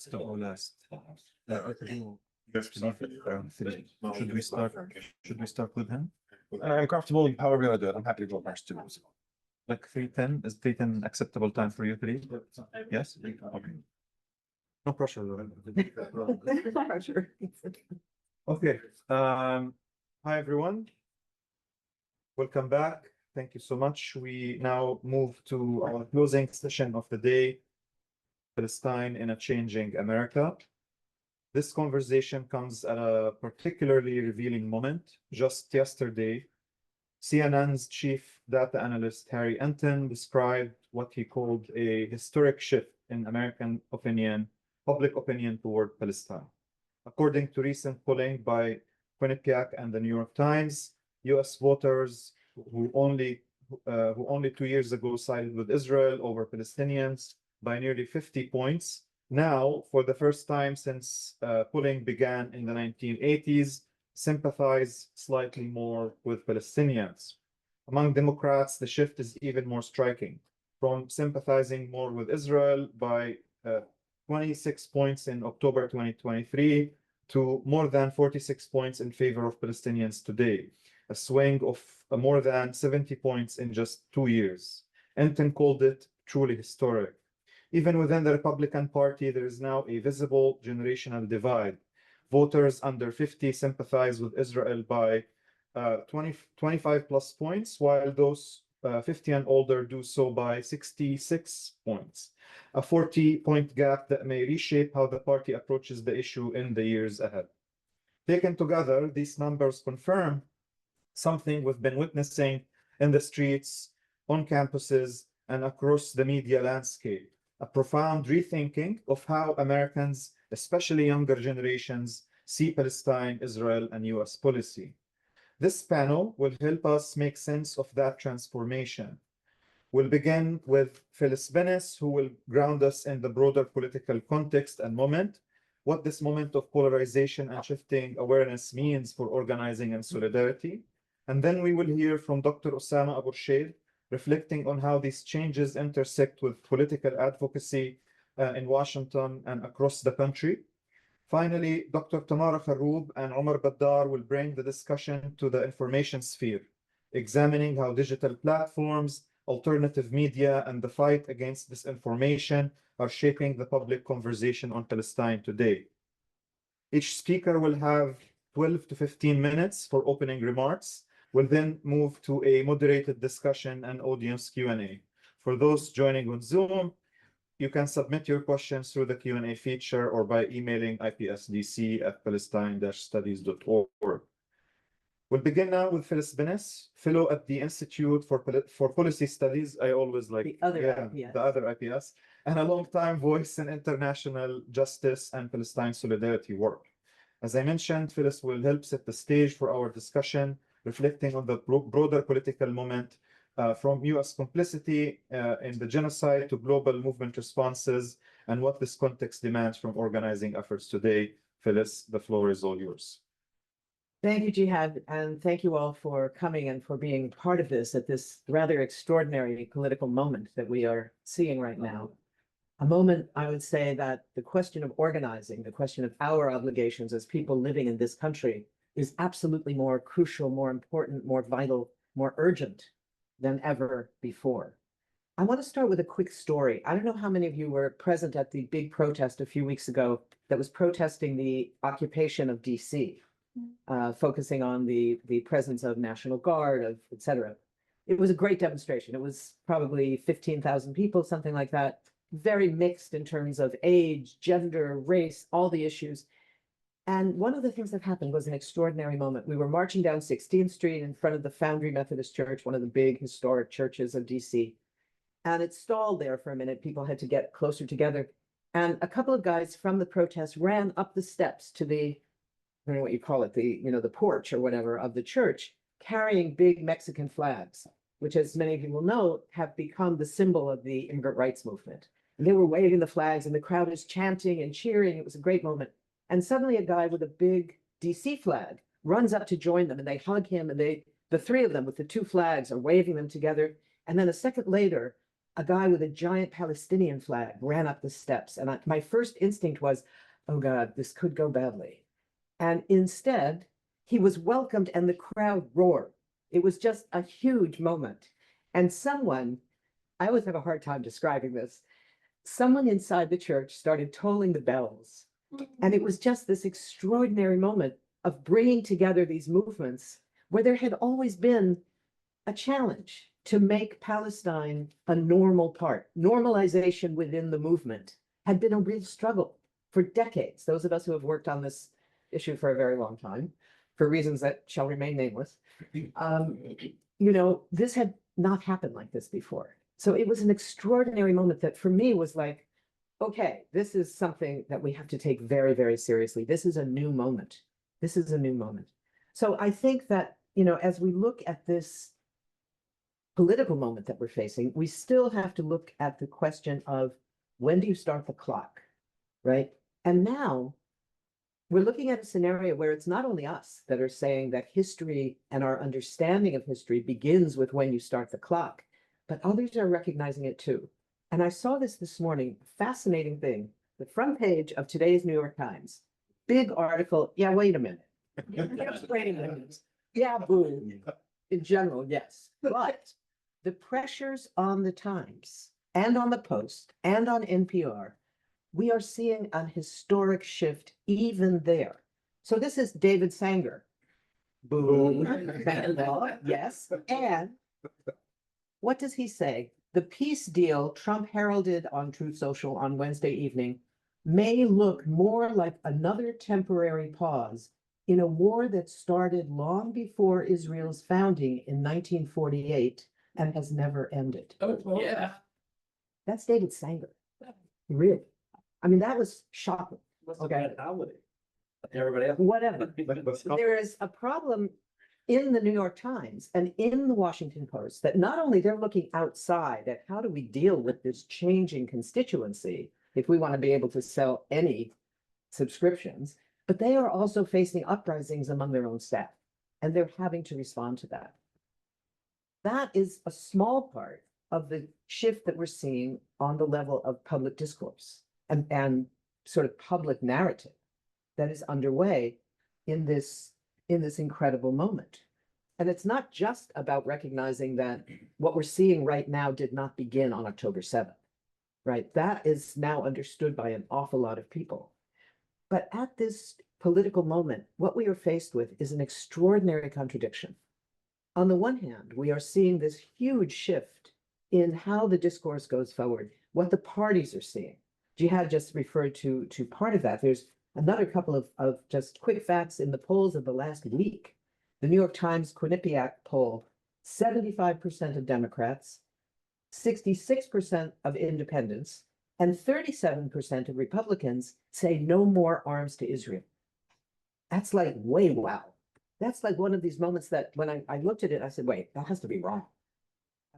Start or last? Should we start? Should we start with him? I'm comfortable however you want to do it. I'm happy to go first too. Like 3:10? Is 3:10 acceptable time for you three? Yes? Okay. No pressure though. Pressure. Okay. Hi everyone. Welcome back. Thank you so much. We now move to our closing session of the day, Palestine in a Changing America. This conversation comes at a particularly revealing moment. Just yesterday, CNN's chief data analyst Harry Enton described what he called a historic shift in American opinion, public opinion toward Palestine. According to recent polling by Quinnipiac and the New York Times, US voters who only 2 years ago sided with Israel over Palestinians by nearly 50 points, now, for the first time since polling began in the 1980s, sympathize slightly more with Palestinians. Among Democrats, the shift is even more striking, from sympathizing more with Israel by 26 points in October 2023 to more than 46 points in favor of Palestinians today, a swing of more than 70 points in just 2 years. Enton called it truly historic. Even within the Republican Party, there is now a visible generational divide. Voters under 50 sympathize with Israel by 25 plus points, while those 50 and older do so by 66 points, a 40-point gap that may reshape how the party approaches the issue in the years ahead. Taken together, these numbers confirm something we've been witnessing in the streets, on campuses, and across the media landscape, a profound rethinking of how Americans, especially younger generations, see Palestine, Israel, and US policy. This panel will help us make sense of that transformation. We'll begin with Phyllis Bennis, who will ground us in the broader political context and moment, what this moment of polarization and shifting awareness means for organizing and solidarity. And then we will hear from Dr. Osama Abu Sheikh, reflecting on how these changes intersect with political advocacy in Washington and across the country. Finally, Dr. Tamara Kharoub and Omar Baddar will bring the discussion to the information sphere, examining how digital platforms, alternative media, and the fight against disinformation are shaping the public conversation on Palestine today. Each speaker will have 12 to 15 minutes for opening remarks. We'll then move to a moderated discussion and audience Q&A. For those joining on Zoom, you can submit your questions through the Q&A feature or by emailing ipsdc@palestine-studies.org. We'll begin now with Phyllis Bennis, fellow at the Institute for Policy Studies. I always like The other IPS. the other IPS, and a long-time voice in international justice and Palestine solidarity work. As I mentioned, Phyllis will help set the stage for our discussion, reflecting on the broader political moment from US complicity in the genocide to global movement responses and what this context demands from organizing efforts today. Phyllis, the floor is all yours. Thank you, Jihad, and thank you all for coming and for being part of this at this rather extraordinary political moment that we are seeing right now. A moment, I would say, that the question of organizing, the question of our obligations as people living in this country is absolutely more crucial, more important, more vital, more urgent than ever before. I want to start with a quick story. I don't know how many of you were present at the big protest a few weeks ago that was protesting the occupation of DC, focusing on the presence of National Guard, et cetera. It was a great demonstration. It was probably 15,000 people, something like that, very mixed in terms of age, gender, race, all the issues. And one of the things that happened was an extraordinary moment. We were marching down 16th Street in front of the Foundry Methodist Church, one of the big historic churches of DC. And it stalled there for a minute. People had to get closer together. And a couple of guys from the protest ran up the steps to the, I don't know what you call it, the porch or whatever of the church, carrying big Mexican flags, which, as many of you will know, have become the symbol of the immigrant rights movement. And they were waving the flags and the crowd is chanting and cheering. It was a great moment. And suddenly a guy with a big DC flag runs up to join them and they hug him, and the three of them with the two flags are waving them together. And then a second later, a guy with a giant Palestinian flag ran up the steps. And my first instinct was, oh God, this could go badly. And instead, he was welcomed and the crowd roared. It was just a huge moment. And someone, I always have a hard time describing this, someone inside the church started tolling the bells. And it was just this extraordinary moment of bringing together these movements where there had always been a challenge to make Palestine a normal part. Normalization within the movement had been a real struggle for decades. Those of us who have worked on this issue for a very long time, for reasons that shall remain nameless, this had not happened like this before. So it was an extraordinary moment that for me was like, okay, this is something that we have to take very, very seriously. This is a new moment. This is a new moment. So I think that, as we look at this political moment that we're facing, we still have to look at the question of when do you start the clock, right? And now we're looking at a scenario where it's not only us that are saying that history and our understanding of history begins with when you start the clock, but others are recognizing it too. And I saw this morning, fascinating thing, the front page of today's New York Times, big article. Yeah, wait a minute. Wait a minute. Yeah, boom. In general, yes. But the pressures on the Times and on the Post and on NPR, we are seeing an historic shift even there. So this is David Sanger. Boom. Yes. And what does he say? The peace deal Trump heralded on Truth Social on Wednesday evening may look more like another temporary pause in a war that started long before Israel's founding in 1948 and has never ended. Oh, yeah. That's David Sanger. Really? I mean, that was shocking. Okay. Everybody else. Whatever. There is a problem in the New York Times and in the Washington Post that not only they're looking outside at how do we deal with this changing constituency if we want to be able to sell any subscriptions, but they are also facing uprisings among their own staff, and they're having to respond to that. That is a small part of the shift that we're seeing on the level of public discourse and sort of public narrative that is underway in this incredible moment. And it's not just about recognizing that what we're seeing right now did not begin on October 7th, right? That is now understood by an awful lot of people. But at this political moment, what we are faced with is an extraordinary contradiction. On the one hand, we are seeing this huge shift in how the discourse goes forward, what the parties are seeing. Jihad just referred to part of that. There's another couple of just quick facts in the polls of the last week. The New York Times Quinnipiac poll, 75% of Democrats, 66% of independents, and 37% of Republicans say no more arms to Israel. That's like, way wow. That's like one of these moments that when I looked at it, I said, wait, that has to be wrong.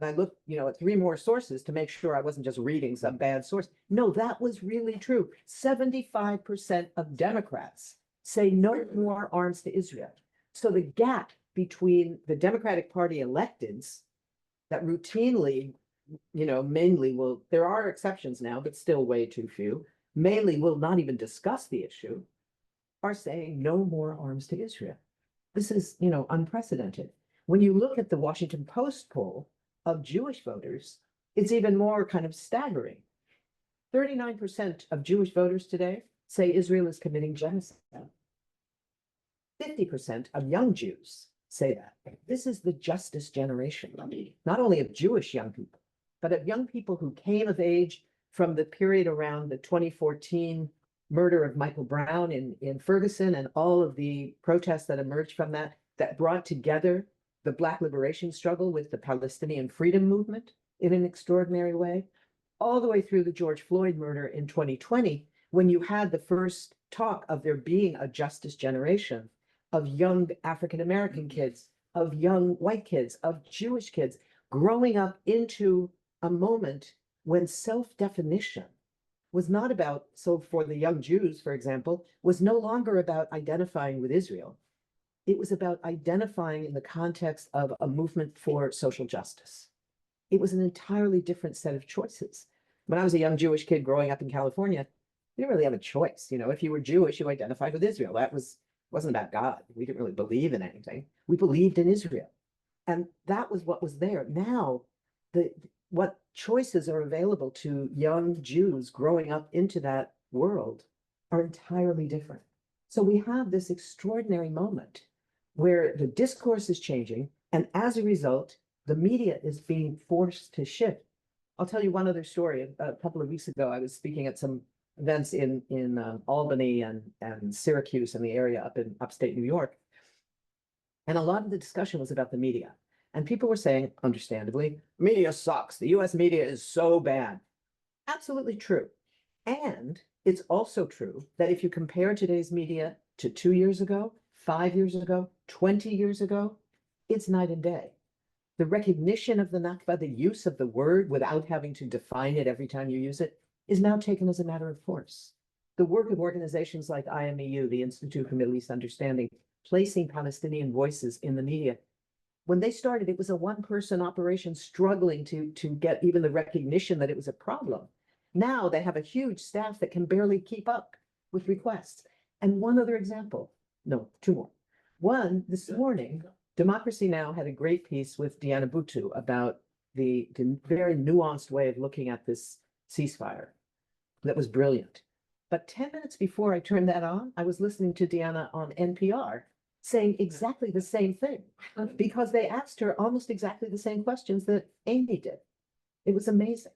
And I looked, at 3 more sources to make sure I wasn't just reading some bad source. No, that was really true. 75% of Democrats say no more arms to Israel. So the gap between the Democratic Party electeds that routinely, mainly there are exceptions now, but still way too few, mainly will not even discuss the issue, are saying no more arms to Israel. This is, unprecedented. When you look at the Washington Post poll of Jewish voters, it's even more kind of staggering. 39% of Jewish voters today say Israel is committing genocide. 50% of young Jews say that. This is the justice generation, not only of Jewish young people, but of young people who came of age from the period around the 2014 murder of Michael Brown in Ferguson and all of the protests that emerged from that brought together the Black liberation struggle with the Palestinian freedom movement in an extraordinary way, all the way through the George Floyd murder in 2020, when you had the first talk of there being a justice generation of young African-American kids, of young white kids, of Jewish kids growing up into a moment when self-definition was not about, so for the young Jews, for example, was no longer about identifying with Israel. It was about identifying in the context of a movement for social justice. it was an entirely different set of choices. When I was a young Jewish kid growing up in California, you didn't really have a choice. You know, if you were Jewish, you identified with Israel. Wasn't about God. We didn't really believe in anything. We believed in Israel. And that was what was there. Now, what choices are available to young Jews growing up into that world are entirely different. So we have this extraordinary moment where the discourse is changing, and as a result, the media is being forced to shift. I'll tell you one other story. A couple of weeks ago, I was speaking at some events in Albany and Syracuse and the area up in upstate New York. And a lot of the discussion was about the media. And people were saying, understandably, media sucks. The US media is so bad. Absolutely true. And it's also true that if you compare today's media to 2 years ago, 5 years ago, 20 years ago, it's night and day. The recognition of the Nakba, the use of the word without having to define it every time you use it, is now taken as a matter of course. The work of organizations like IMEU, the Institute for Middle East Understanding, placing Palestinian voices in the media. When they started, it was a one-person operation struggling to get even the recognition that it was a problem. Now they have a huge staff that can barely keep up with requests. And one other example, no, two more. One, this morning, Democracy Now! Had a great piece with Diana Butu about the very nuanced way of looking at this ceasefire. That was brilliant. But 10 minutes before I turned that on, I was listening to Diana on NPR saying exactly the same thing because they asked her almost exactly the same questions that Amy did. It was amazing.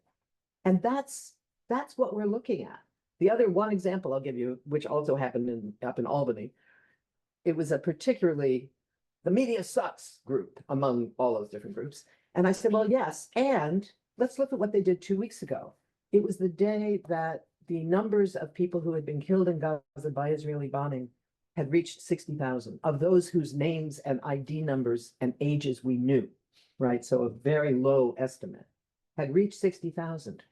And that's what we're looking at. The other one example I'll give you, which also happened up in Albany, it was a particularly the media sucks group among all those different groups. And I said, well, yes. And let's look at what they did 2 weeks ago. It was the day that the numbers of people who had been killed in Gaza by Israeli bombing had reached 60,000 of those whose names and ID numbers and ages we knew, right? So a very low estimate had reached 60,000.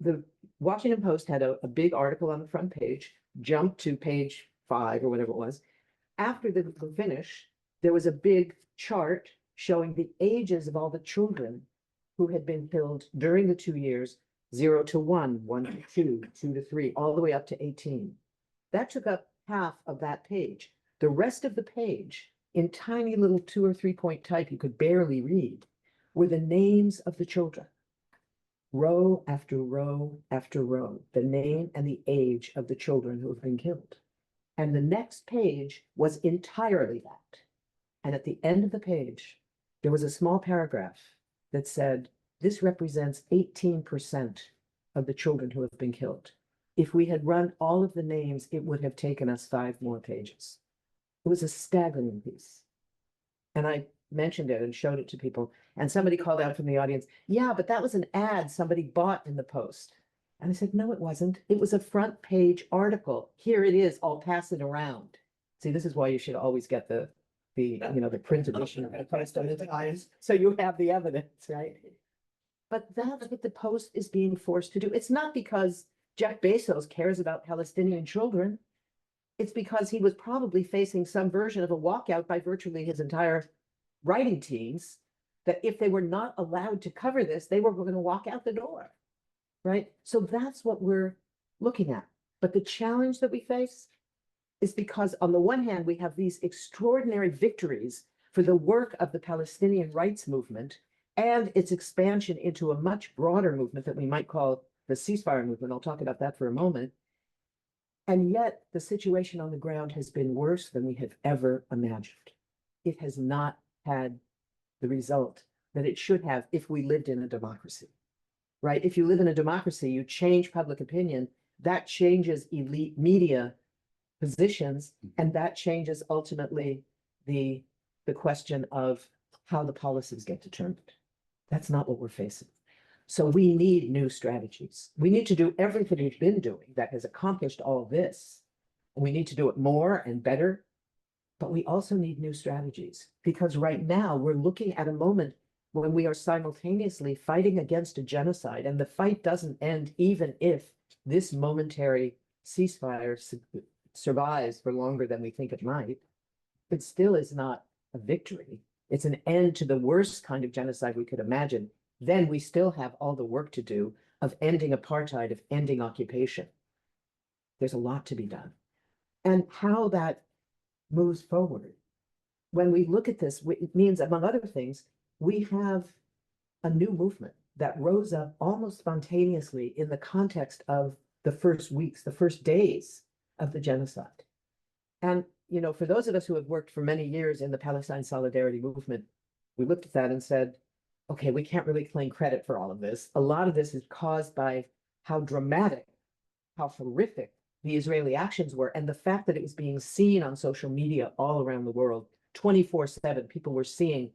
The Washington Post had a big article on the front page, jumped to page 5 or whatever it was. After the finish, there was a big chart showing the ages of all the children who had been killed during the 2 years, 0 to 1, 1 to 2, 2 to 3, all the way up to 18. That took up half of that page. The rest of the page, in tiny little 2 or 3 point type you could barely read, were the names of the children. Row after row after row, the name and the age of the children who have been killed. And the next page was entirely that. And at the end of the page, there was a small paragraph that said, this represents 18% of the children who have been killed. If we had run all of the names, it would have taken us 5 more pages. It was a staggering piece. And I mentioned it and showed it to people. And somebody called out from the audience, yeah, but that was an ad somebody bought in the Post. And I said, no, it wasn't. It was a front page article. Here it is. I'll pass it around. See, this is why you should always get the print edition of the Post on the Times. So you have the evidence, right? But that's what the Post is being forced to do. It's not because Jeff Bezos cares about Palestinian children. It's because he was probably facing some version of a walkout by virtually his entire writing teams, that if they were not allowed to cover this, they were going to walk out the door, right? So that's what we're looking at. But the challenge that we face is because on the one hand, we have these extraordinary victories for the work of the Palestinian rights movement and its expansion into a much broader movement that we might call the ceasefire movement. I'll talk about that for a moment. And yet the situation on the ground has been worse than we have ever imagined. It has not had the result that it should have if we lived in a democracy, right? If you live in a democracy, you change public opinion, that changes elite media positions, and that changes ultimately the question of how the policies get determined. That's not what we're facing. So we need new strategies. We need to do everything we've been doing that has accomplished all this. And we need to do it more and better, but we also need new strategies because right now we're looking at a moment when we are simultaneously fighting against a genocide, and the fight doesn't end even if this momentary ceasefire survives for longer than we think it might. It still is not a victory. It's an end to the worst kind of genocide we could imagine, then we still have all the work to do of ending apartheid, of ending occupation. There's a lot to be done. And how that moves forward. When we look at this, it means, among other things, we have a new movement that rose up almost spontaneously in the context of the first weeks, the first days of the genocide. And, you know, for those of us who have worked for many years in the Palestine Solidarity movement, we looked at that and said, okay, we can't really claim credit for all of this. A lot of this is caused by how dramatic, how horrific the Israeli actions were, and the fact that it was being seen on social media all around the world, 24/7, people were seeing,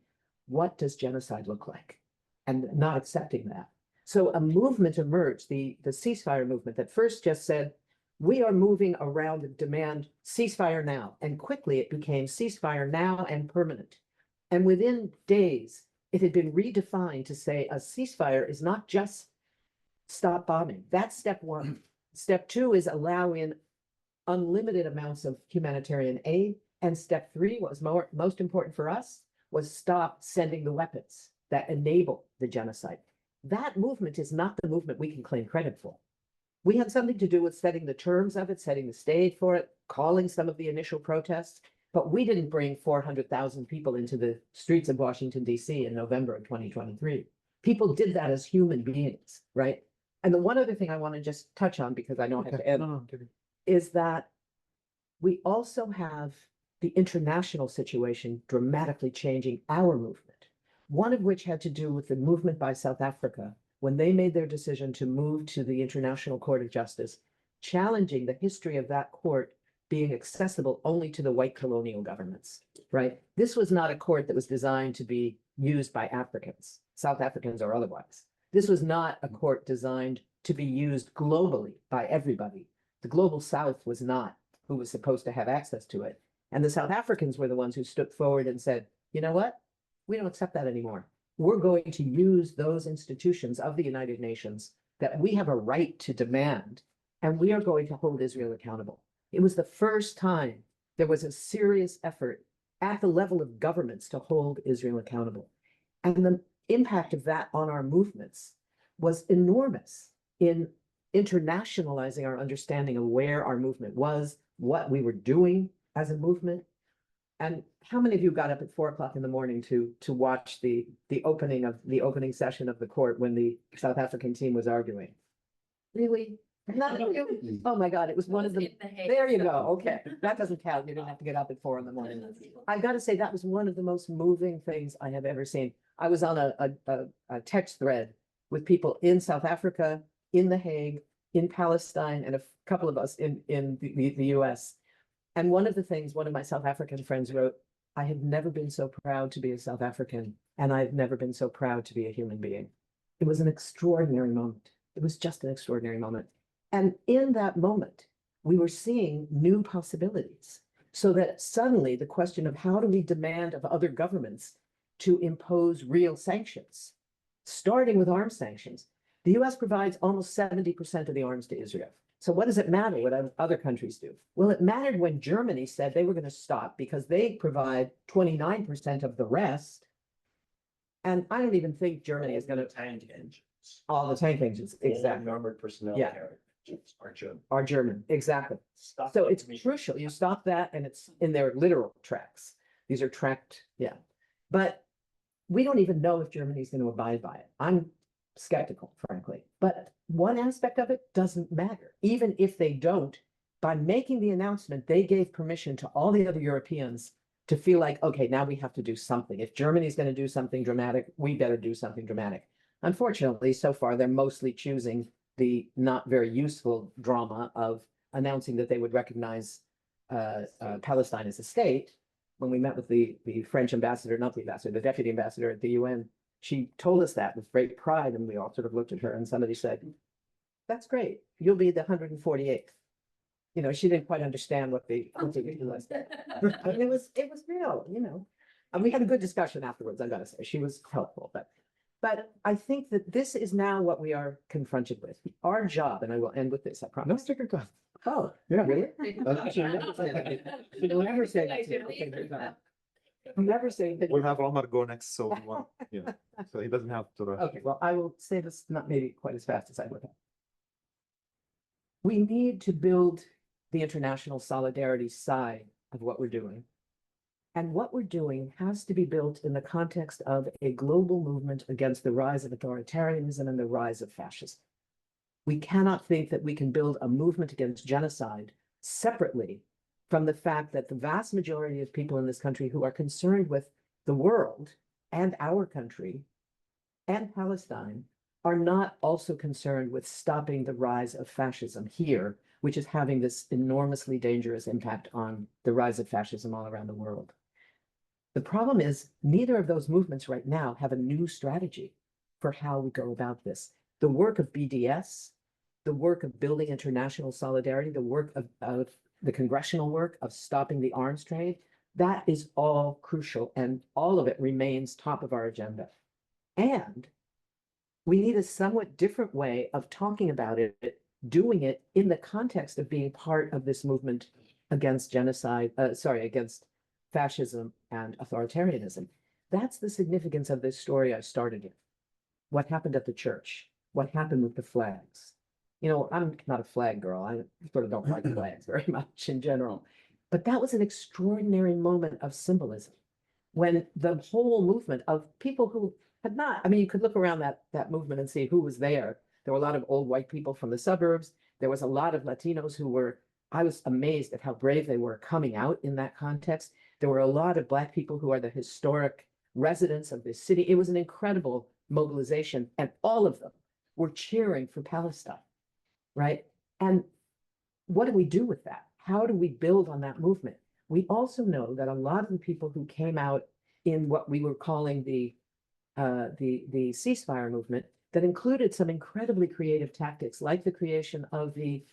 what does genocide look like? And not accepting that. So a movement emerged, the ceasefire movement, that first just said, we are moving around and demand ceasefire now. And quickly it became ceasefire now and permanent. And within days, it had been redefined to say a ceasefire is not just stop bombing. That's step one. Step two is allow in unlimited amounts of humanitarian aid. And step three, what was most important for us, was stop sending the weapons that enable the genocide. That movement is not the movement we can claim credit for. We had something to do with setting the terms of it, setting the stage for it, calling some of the initial protests, but we didn't bring 400,000 people into the streets of Washington, D.C. in November of 2023. People did that as human beings, right? And the one other thing I want to just touch on, because I know I have to end, is that we also have the international situation dramatically changing our movement. One of which had to do with the movement by South Africa when they made their decision to move to the International Court of Justice, challenging the history of that court being accessible only to the white colonial governments, right? This was not a court that was designed to be used by Africans, South Africans or otherwise. This was not a court designed to be used globally by everybody. The global South was not who was supposed to have access to it. And the South Africans were the ones who stood forward and said, you know what? We don't accept that anymore. We're going to use those institutions of the United Nations that we have a right to demand, and we are going to hold Israel accountable. It was the first time there was a serious effort at the level of governments to hold Israel accountable. And the impact of that on our movements was enormous in internationalizing our understanding of where our movement was, what we were doing as a movement. And how many of you got up at 4 o'clock in the morning to watch the opening session of the court when the South African team was arguing? Really? None of you? Oh my God, it was one of the, there you go. Okay, that doesn't count. You didn't have to get up at 4 in the morning. I've got to say that was one of the most moving things I have ever seen. I was on a text thread with people in South Africa, in The Hague, in Palestine, and a couple of us in the US. And one of the things one of my South African friends wrote, I have never been so proud to be a South African, and I've never been so proud to be a human being. It was an extraordinary moment. It was just an extraordinary moment. And in that moment, we were seeing new possibilities. So that suddenly the question of how do we demand of other governments to impose real sanctions, starting with arms sanctions. The US provides almost 70% of the arms to Israel. So what does it matter what other countries do? Well, it mattered when Germany said they were going to stop because they provide 29% of the rest. And I don't even think Germany is going to tank engines. All the tank engines, exactly. Armored personnel Yeah. carriers are German. Are German, exactly. Stop So that it's to me. crucial. You stop that and it's in their literal tracks. These are tracked, yeah. But we don't even know if Germany's going to abide by it. I'm skeptical, frankly. But one aspect of it doesn't matter. Even if they don't, by making the announcement, they gave permission to all the other Europeans to feel like, okay, now we have to do something. If Germany's going to do something dramatic, we better do something dramatic. Unfortunately, so far, they're mostly choosing the not very useful drama of announcing that they would recognize Palestine as a state. When we met with the French ambassador, not the ambassador, the deputy ambassador at the UN, she told us that with great pride, and we all sort of looked at her and somebody said, that's great, you'll be the 148th. You know, she didn't quite understand what the issue was. I mean, it was real, you know. And we had a good discussion afterwards, I gotta say. She was helpful, but I think that this is now what we are confronted with. Our job, and I will end with this, I promise. take your time. Oh, Yeah. really? She'll never say that. She'll never say that to me. Okay, good. Never say that. We'll have Omar go next, so we want, yeah, so he doesn't have to rush. Okay, well, I will say this not maybe quite as fast as I would have. We need to build the international solidarity side of what we're doing. And what we're doing has to be built in the context of a global movement against the rise of authoritarianism and the rise of fascism. We cannot think that we can build a movement against genocide separately from the fact that the vast majority of people in this country who are concerned with the world and our country and Palestine are not also concerned with stopping the rise of fascism here, which is having this enormously dangerous impact on the rise of fascism all around the world. The problem is neither of those movements right now have a new strategy for how we go about this. The work of BDS, the work of building international solidarity, the work of the congressional work of stopping the arms trade, that is all crucial, and all of it remains top of our agenda. And we need a somewhat different way of talking about it, doing it in the context of being part of this movement against genocide, against fascism and authoritarianism. That's the significance of this story I started in. What happened at the church? What happened with the flags? You know, I'm not a flag girl. I sort of don't like flags very much in general. But that was an extraordinary moment of symbolism when the whole movement of people who had not, I mean, you could look around that movement and see who was there. There were a lot of old white people from the suburbs. There was a lot of Latinos who were, I was amazed at how brave they were coming out in that context. There were a lot of Black people who are the historic residents of this city. It was an incredible mobilization, and all of them were cheering for Palestine, right? And what do we do with that? How do we build on that movement? We also know that a lot of the people who came out in what we were calling the ceasefire movement, that included some incredibly creative tactics, like the creation of the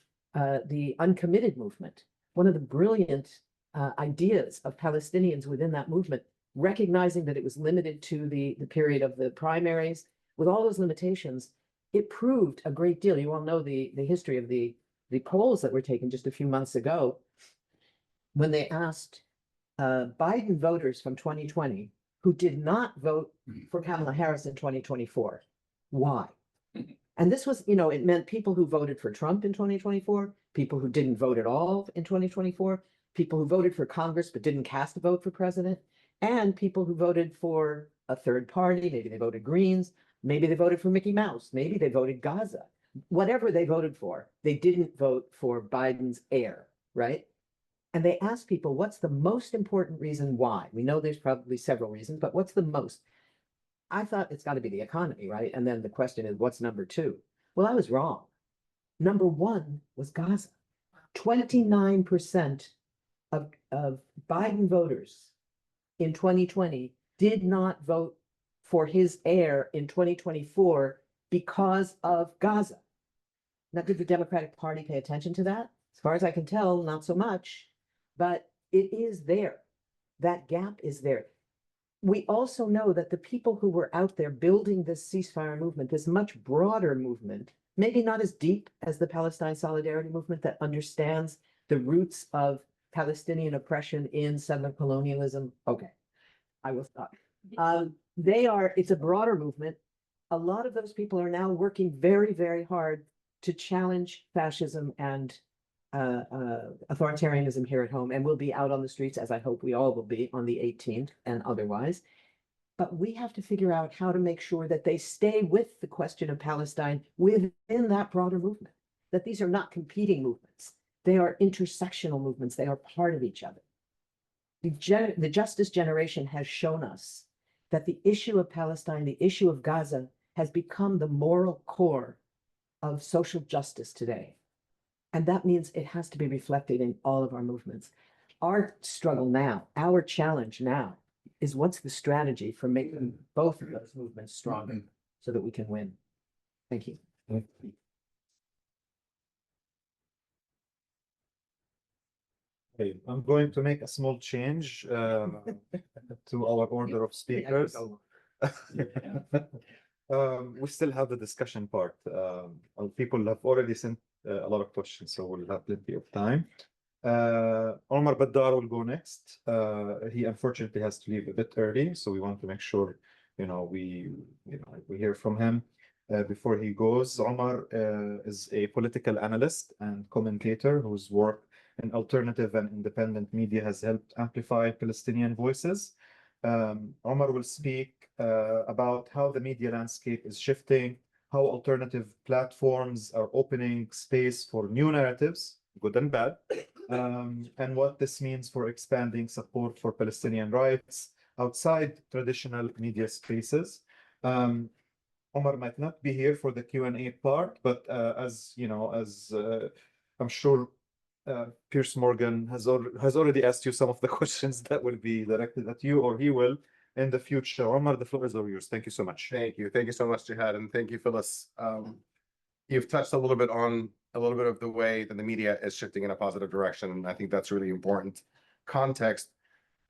uncommitted movement. One of the brilliant ideas of Palestinians within that movement, recognizing that it was limited to the period of the primaries, with all those limitations, it proved a great deal. You all know the history of the polls that were taken just a few months ago, when they asked Biden voters from 2020 who did not vote for Kamala Harris in 2024, why? And this was, you know, it meant people who voted for Trump in 2024, people who didn't vote at all in 2024, people who voted for Congress but didn't cast a vote for president, and people who voted for a third party. Maybe they voted Greens, maybe they voted for Mickey Mouse, maybe they voted Gaza. Whatever they voted for, they didn't vote for Biden's heir, right? And they asked people, what's the most important reason why? We know there's probably several reasons, but what's the most? I thought it's got to be the economy, right? And then the question is, what's number two? Well, I was wrong. Number one was Gaza. 29% of Biden voters in 2020 did not vote for his heir in 2024 because of Gaza. Now, did the Democratic Party pay attention to that? As far as I can tell, not so much, but it is there. That gap is there. We also know that the people who were out there building this ceasefire movement, this much broader movement, maybe not as deep as the Palestine Solidarity Movement that understands the roots of Palestinian oppression in settler colonialism. Okay, I will stop. It's a broader movement. A lot of those people are now working very, very hard to challenge fascism and authoritarianism here at home, and we'll be out on the streets, as I hope we all will be, on the 18th and otherwise. But we have to figure out how to make sure that they stay with the question of Palestine within that broader movement, that these are not competing movements. They are intersectional movements. They are part of each other. The Justice Generation has shown us that the issue of Palestine, the issue of Gaza, has become the moral core of social justice today. And that means it has to be reflected in all of our movements. Our struggle now, our challenge now, is what's the strategy for making both of those movements stronger so that we can win? Thank you. Okay, I'm going to make a small change to our order of speakers. We still have the discussion part. People have already sent a lot of questions, so we'll have plenty of time. Omar Baddar will go next. He unfortunately has to leave a bit early, so we want to make sure, we hear from him before he goes. Omar is a political analyst and commentator whose work in alternative and independent media has helped amplify Palestinian voices. Omar will speak about how the media landscape is shifting, how alternative platforms are opening space for new narratives, good and bad, and what this means for expanding support for Palestinian rights outside traditional media spaces. Omar might not be here for the Q&A part, but as you know, I'm sure Pierce Morgan has already asked you some of the questions that will be directed at you, or he will in the future. Omar, the floor is all yours. Thank you so much. Thank you. Thank you so much, Jihad, and thank you, Phyllis. You've touched a little bit of the way that the media is shifting in a positive direction, and I think that's really important context.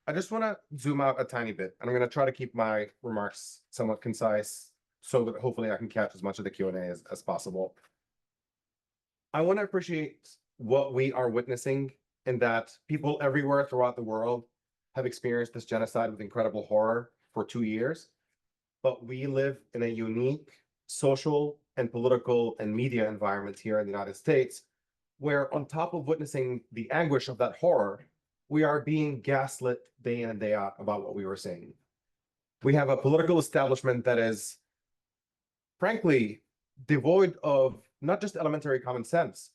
I just want to zoom out a tiny bit, and I'm going to try to keep my remarks somewhat concise so that hopefully I can catch as much of the Q&A as possible. I want to appreciate what we are witnessing in that people everywhere throughout the world have experienced this genocide with incredible horror for 2 years, but we live in a unique social and political and media environment here in the United States, where on top of witnessing the anguish of that horror, we are being gaslit day in and day out about what we were saying. We have a political establishment that is, frankly, devoid of not just elementary common sense,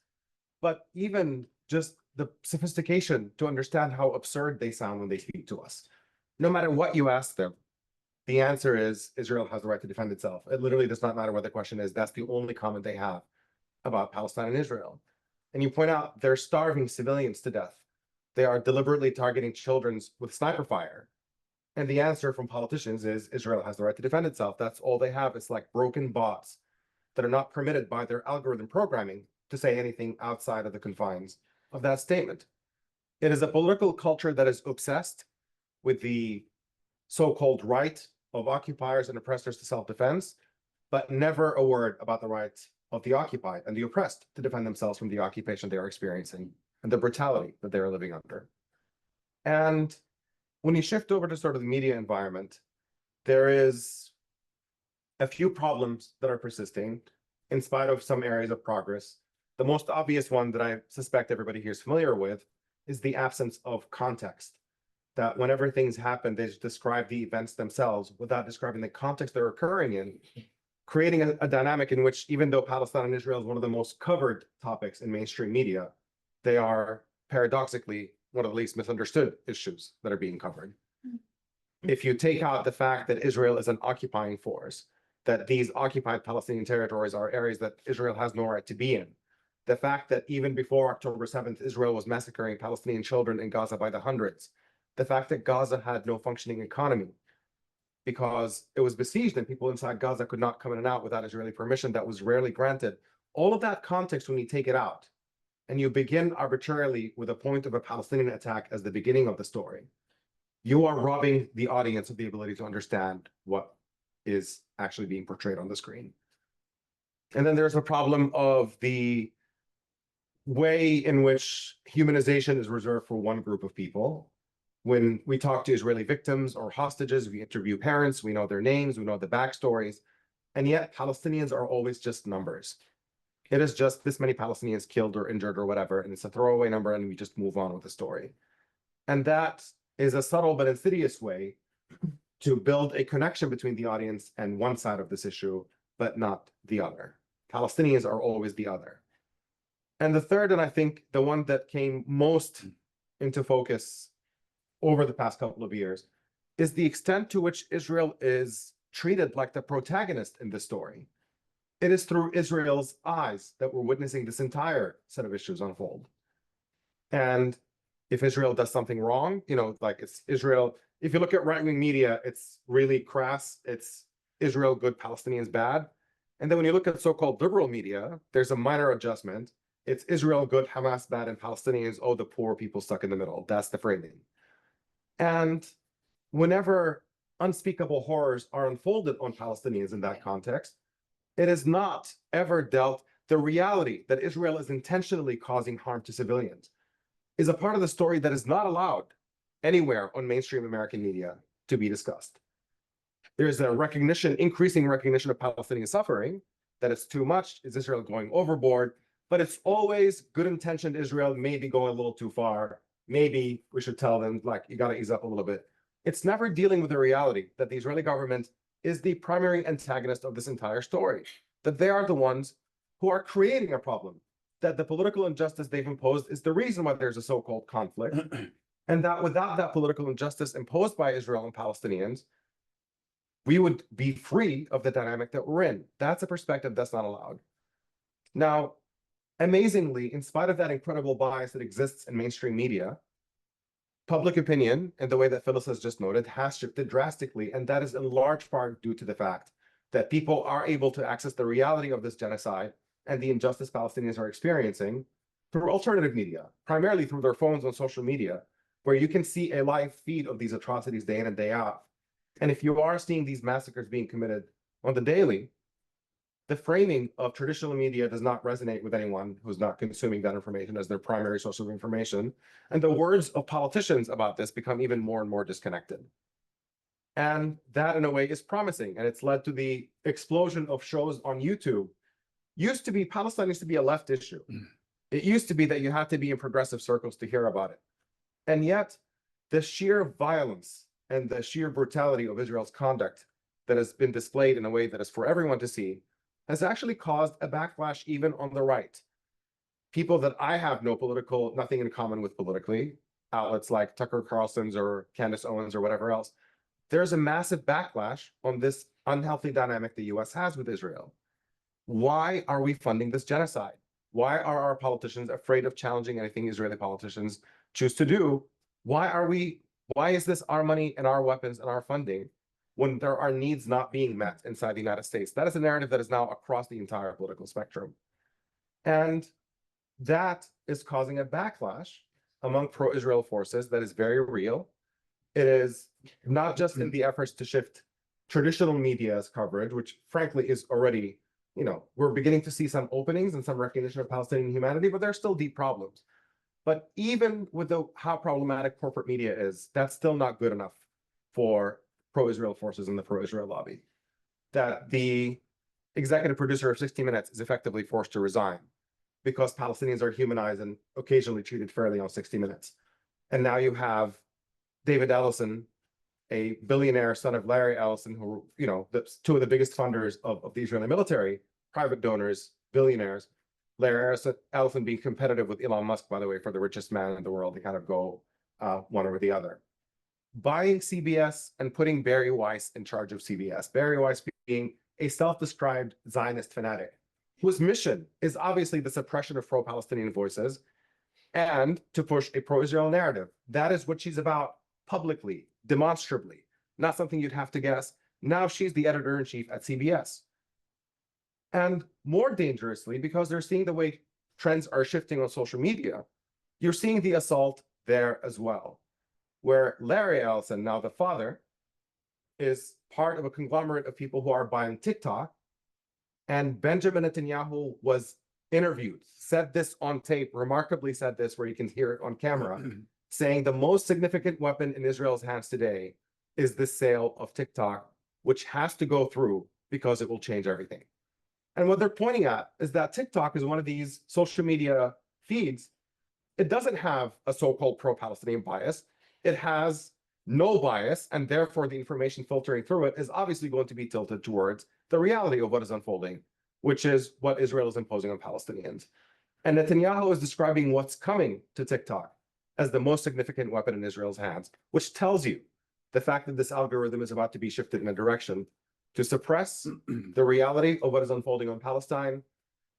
but even just the sophistication to understand how absurd they sound when they speak to us. No matter what you ask them, the answer is Israel has the right to defend itself. It literally does not matter what the question is. That's the only comment they have about Palestine and Israel. And you point out they're starving civilians to death. They are deliberately targeting children with sniper fire. And the answer from politicians is Israel has the right to defend itself. That's all they have. It's like broken bots that are not permitted by their algorithm programming to say anything outside of the confines of that statement. It is a political culture that is obsessed with the so-called right of occupiers and oppressors to self-defense, but never a word about the right of the occupied and the oppressed to defend themselves from the occupation they are experiencing and the brutality that they are living under. And when you shift over to sort of the media environment, there is a few problems that are persisting in spite of some areas of progress. The most obvious one that I suspect everybody here is familiar with is the absence of context. That whenever things happen, they just describe the events themselves without describing the context they're occurring in, creating a dynamic in which, even though Palestine and Israel is one of the most covered topics in mainstream media, they are paradoxically one of the least misunderstood issues that are being covered. If you take out the fact that Israel is an occupying force, that these occupied Palestinian territories are areas that Israel has no right to be in, the fact that even before October 7th, Israel was massacring Palestinian children in Gaza by the hundreds, the fact that Gaza had no functioning economy because it was besieged and people inside Gaza could not come in and out without Israeli permission that was rarely granted. All of that context, when you take it out and you begin arbitrarily with a point of a Palestinian attack as the beginning of the story, you are robbing the audience of the ability to understand what is actually being portrayed on the screen. And then there's a problem of the way in which humanization is reserved for one group of people. When we talk to Israeli victims or hostages, we interview parents, we know their names, we know the backstories, and yet Palestinians are always just numbers. It is just this many Palestinians killed or injured or whatever, and it's a throwaway number, and we just move on with the story. And that is a subtle but insidious way to build a connection between the audience and one side of this issue, but not the other. Palestinians are always the other. And the third, and I think the one that came most into focus over the past couple of years, is the extent to which Israel is treated like the protagonist in this story. It is through Israel's eyes that we're witnessing this entire set of issues unfold. And if Israel does something wrong, like it's Israel, if you look at right-wing media, it's really crass. It's Israel good, Palestinians bad. And then when you look at so-called liberal media, there's a minor adjustment. It's Israel good, Hamas bad, and Palestinians, oh, the poor people stuck in the middle. That's the framing. And whenever unspeakable horrors are unfolded on Palestinians in that context, it is not ever dealt the reality that Israel is intentionally causing harm to civilians. is a part of the story that is not allowed anywhere on mainstream American media to be discussed. There's a recognition, increasing recognition of Palestinian suffering, that it's too much, is Israel going overboard, but it's always good-intentioned Israel maybe going a little too far. Maybe we should tell them, like, you got to ease up a little bit. It's never dealing with the reality that the Israeli government is the primary antagonist of this entire story, that they are the ones who are creating a problem, that the political injustice they've imposed is the reason why there's a so-called conflict, and that without that political injustice imposed by Israel and Palestinians, we would be free of the dynamic that we're in. That's a perspective that's not allowed. Now, amazingly, in spite of that incredible bias that exists in mainstream media, public opinion, in the way that Phyllis has just noted, has shifted drastically, and that is in large part due to the fact that people are able to access the reality of this genocide and the injustice Palestinians are experiencing through alternative media, primarily through their phones on social media, where you can see a live feed of these atrocities day in and day out. And if you are seeing these massacres being committed on the daily, the framing of traditional media does not resonate with anyone who's not consuming that information as their primary source of information. And the words of politicians about this become even more and more disconnected. And that, in a way, is promising. And it's led to the explosion of shows on YouTube. Palestine used to be a left issue. It used to be that you had to be in progressive circles to hear about it. And yet, the sheer violence and the sheer brutality of Israel's conduct that has been displayed in a way that is for everyone to see has actually caused a backlash even on the right. People that I have nothing in common with politically, outlets like Tucker Carlson's or Candace Owens or whatever else, there's a massive backlash on this unhealthy dynamic the US has with Israel. Why are we funding this genocide? Why are our politicians afraid of challenging anything Israeli politicians choose to do? Why is this our money and our weapons and our funding when there are needs not being met inside the United States? That is a narrative that is now across the entire political spectrum. And that is causing a backlash among pro-Israel forces that is very real. It is not just in the efforts to shift traditional media's coverage, which frankly is already, we're beginning to see some openings and some recognition of Palestinian humanity, but there are still deep problems. But even with how problematic corporate media is, that's still not good enough for pro-Israel forces and the pro-Israel lobby. That the executive producer of 60 Minutes is effectively forced to resign because Palestinians are humanized and occasionally treated fairly on 60 Minutes. And now you have David Ellison, a billionaire son of Larry Ellison, who, two of the biggest funders of the Israeli military, private donors, billionaires. Larry Ellison being competitive with Elon Musk, by the way, for the richest man in the world. They kind of go one over the other. Buying CBS and putting Barry Weiss in charge of CBS. Barry Weiss being a self-described Zionist fanatic, whose mission is obviously the suppression of pro-Palestinian voices and to push a pro-Israel narrative. That is what she's about publicly, demonstrably, not something you'd have to guess. Now she's the editor-in-chief at CBS. And more dangerously, because they're seeing the way trends are shifting on social media, you're seeing the assault there as well, where Larry Ellison, now the father, is part of a conglomerate of people who are buying TikTok. And Benjamin Netanyahu was interviewed, said this on tape, remarkably said this where you can hear it on camera, saying the most significant weapon in Israel's hands today is the sale of TikTok, which has to go through because it will change everything. And what they're pointing at is that TikTok is one of these social media feeds. It doesn't have a so-called pro-Palestinian bias. It has no bias, and therefore the information filtering through it is obviously going to be tilted towards the reality of what is unfolding, which is what Israel is imposing on Palestinians. And Netanyahu is describing what's coming to TikTok as the most significant weapon in Israel's hands, which tells you the fact that this algorithm is about to be shifted in a direction to suppress the reality of what is unfolding on Palestine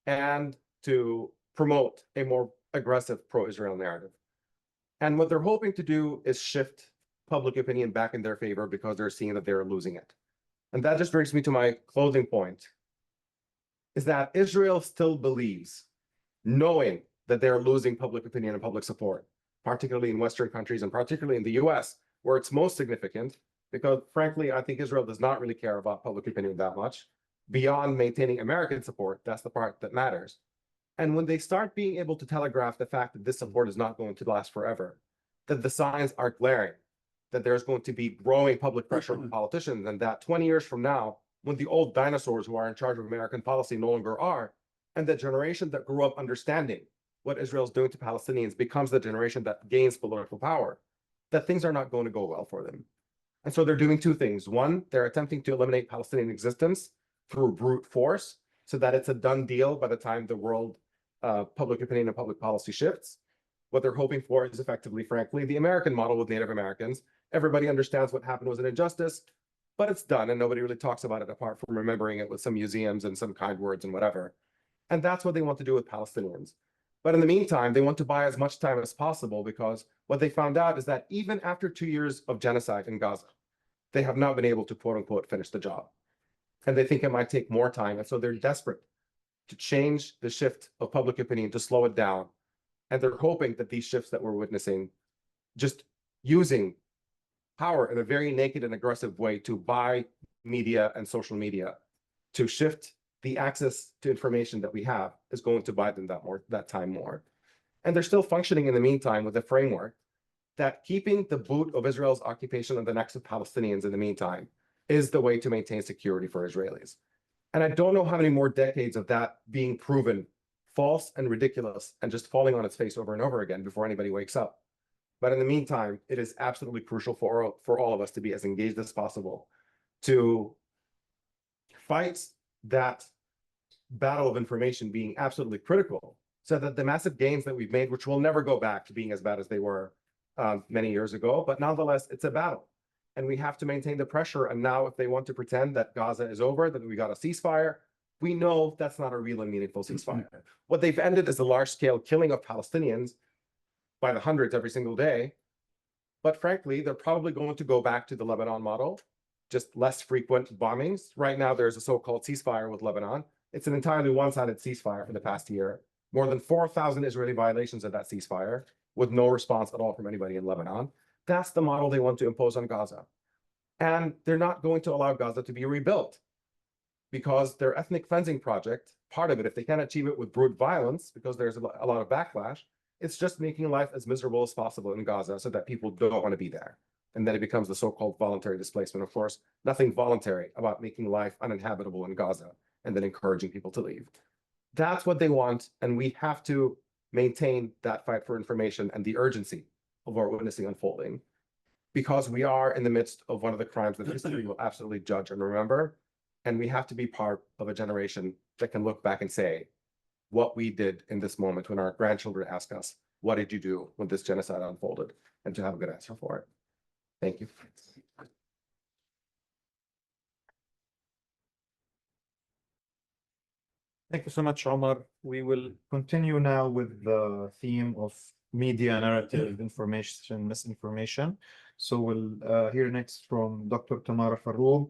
and to promote a more aggressive pro-Israel narrative. And what they're hoping to do is shift public opinion back in their favor because they're seeing that they're losing it. And that just brings me to my closing point, is that Israel still believes, knowing that they're losing public opinion and public support, particularly in Western countries and particularly in the US, where it's most significant, because frankly, I think Israel does not really care about public opinion that much. Beyond maintaining American support, that's the part that matters. And when they start being able to telegraph the fact that this support is not going to last forever, that the signs are glaring, that there's going to be growing public pressure on politicians, and that 20 years from now, when the old dinosaurs who are in charge of American policy no longer are, and the generation that grew up understanding what Israel's doing to Palestinians becomes the generation that gains political power, that things are not going to go well for them. And so they're doing two things. One, they're attempting to eliminate Palestinian existence through brute force so that it's a done deal by the time the world public opinion and public policy shifts. What they're hoping for is effectively, frankly, the American model with Native Americans. Everybody understands what happened was an injustice, but it's done and nobody really talks about it apart from remembering it with some museums and some kind words and whatever. And that's what they want to do with Palestinians. But in the meantime, they want to buy as much time as possible because what they found out is that even after 2 years of genocide in Gaza, they have not been able to quote unquote finish the job. And they think it might take more time. And so they're desperate to change the shift of public opinion, to slow it down. And they're hoping that these shifts that we're witnessing, just using power in a very naked and aggressive way to buy media and social media, to shift the access to information that we have, is going to buy them that time more. And they're still functioning in the meantime with a framework that keeping the boot of Israel's occupation of the necks of Palestinians in the meantime is the way to maintain security for Israelis. And I don't know how many more decades of that being proven false and ridiculous and just falling on its face over and over again before anybody wakes up. But in the meantime, it is absolutely crucial for all of us to be as engaged as possible to fight that battle of information being absolutely critical so that the massive gains that we've made, which will never go back to being as bad as they were many years ago, but nonetheless, it's a battle. And we have to maintain the pressure. And now if they want to pretend that Gaza is over, that we got a ceasefire, we know that's not a real and meaningful ceasefire. What they've ended is a large-scale killing of Palestinians by the hundreds every single day. But frankly, they're probably going to go back to the Lebanon model, just less frequent bombings. Right now, there's a so-called ceasefire with Lebanon. It's an entirely one-sided ceasefire for the past year. More than 4,000 Israeli violations of that ceasefire with no response at all from anybody in Lebanon. That's the model they want to impose on Gaza. And they're not going to allow Gaza to be rebuilt because their ethnic cleansing project, part of it, if they can't achieve it with brute violence, because there's a lot of backlash, it's just making life as miserable as possible in Gaza so that people don't want to be there. And then it becomes the so-called voluntary displacement. Of course, nothing voluntary about making life uninhabitable in Gaza and then encouraging people to leave. That's what they want. And we have to maintain that fight for information and the urgency of what we're witnessing unfolding, because we are in the midst of one of the crimes that history will absolutely judge and remember. And we have to be part of a generation that can look back and say what we did in this moment when our grandchildren ask us, what did you do when this genocide unfolded? And to have a good answer for it. Thank you. Thank you so much, Omar. We will continue now with the theme of media narrative, information, misinformation. So we'll hear next from Dr. Tamara Farouk,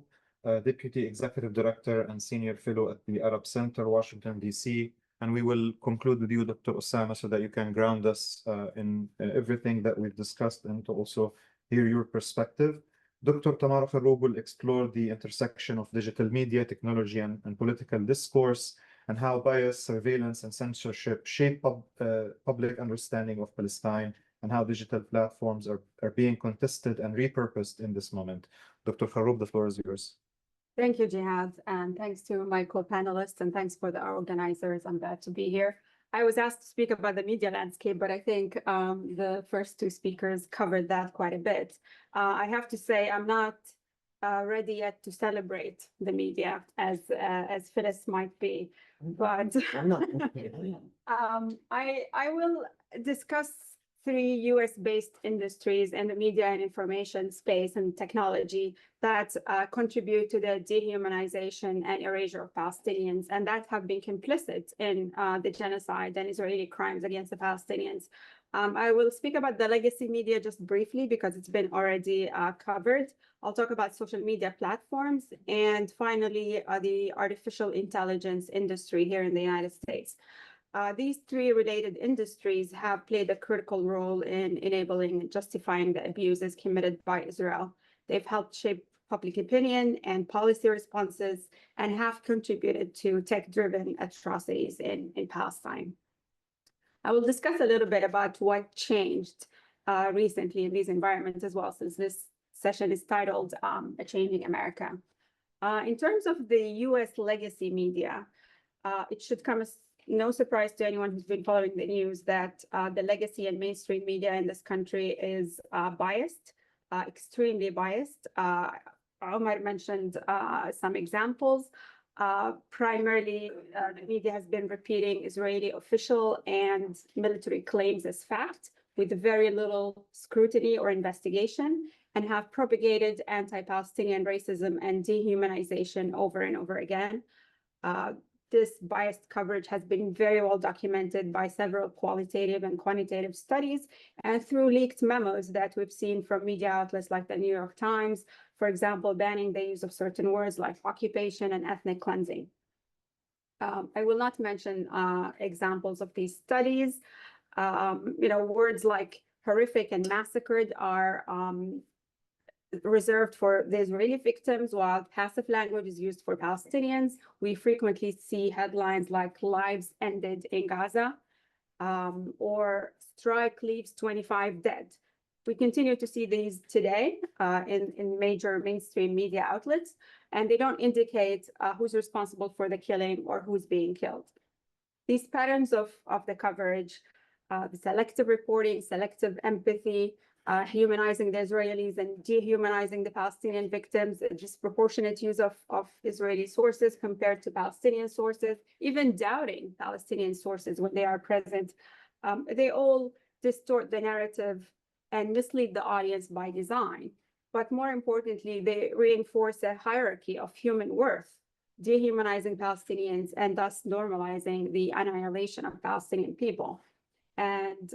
Deputy Executive Director and Senior Fellow at the Arab Center, Washington, D.C. And we will conclude with you, Dr. Osama, so that you can ground us in everything that we've discussed and to also hear your perspective. Dr. Tamara Farouk will explore the intersection of digital media, technology, and political discourse, and how bias, surveillance, and censorship shape public understanding of Palestine, and how digital platforms are being contested and repurposed in this moment. Dr. Farouk, the floor is yours. Thank you, Jihad, and thanks to my co-panelists, and thanks for our organizers. I'm glad to be here. I was asked to speak about the media landscape, but I think the first two speakers covered that quite a bit. I have to say I'm not ready yet to celebrate the media as Phyllis might be, but I'm not. I will discuss 3 US-based industries in the media and information space and technology that contribute to the dehumanization and erasure of Palestinians, and that have been complicit in the genocide and Israeli crimes against the Palestinians. I will speak about the legacy media just briefly because it's been already covered. I'll talk about social media platforms, and finally, the artificial intelligence industry here in the United States. These 3 related industries have played a critical role in enabling and justifying the abuses committed by Israel. They've helped shape public opinion and policy responses, and have contributed to tech-driven atrocities in Palestine. I will discuss a little bit about what changed recently in these environments as well, since this session is titled A Changing America. In terms of the US legacy media, it should come as no surprise to anyone who's been following the news that the legacy and mainstream media in this country is biased, extremely biased. Omar mentioned some examples. Primarily, the media has been repeating Israeli official and military claims as fact, with very little scrutiny or investigation, and have propagated anti-Palestinian racism and dehumanization over and over again. This biased coverage has been very well documented by several qualitative and quantitative studies and through leaked memos that we've seen from media outlets like the New York Times, for example, banning the use of certain words like occupation and ethnic cleansing. I will not mention examples of these studies. Words like horrific and massacred are reserved for the Israeli victims, while passive language is used for Palestinians. We frequently see headlines like lives ended in Gaza or strike leaves 25 dead. We continue to see these today in major mainstream media outlets, and they don't indicate who's responsible for the killing or who's being killed. These patterns of the coverage, the selective reporting, selective empathy, humanizing the Israelis and dehumanizing the Palestinian victims, a disproportionate use of Israeli sources compared to Palestinian sources, even doubting Palestinian sources when they are present. They all distort the narrative and mislead the audience by design. But more importantly, they reinforce a hierarchy of human worth, dehumanizing Palestinians and thus normalizing the annihilation of Palestinian people. And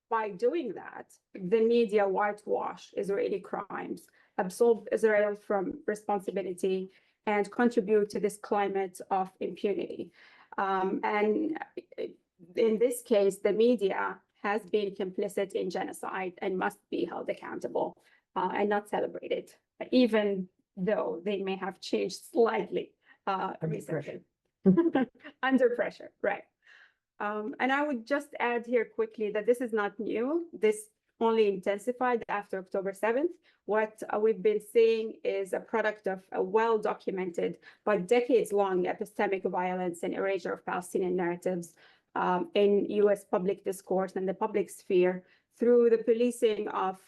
by doing that, the media whitewash Israeli crimes, absolve Israel from responsibility, and contribute to this climate of impunity. And in this case, the media has been complicit in genocide and must be held accountable and not celebrated, even though they may have changed slightly recently. Under pressure, right. And I would just add here quickly that this is not new. This only intensified after October 7th. What we've been seeing is a product of a well-documented but decades-long epistemic violence and erasure of Palestinian narratives in US public discourse and the public sphere through the policing of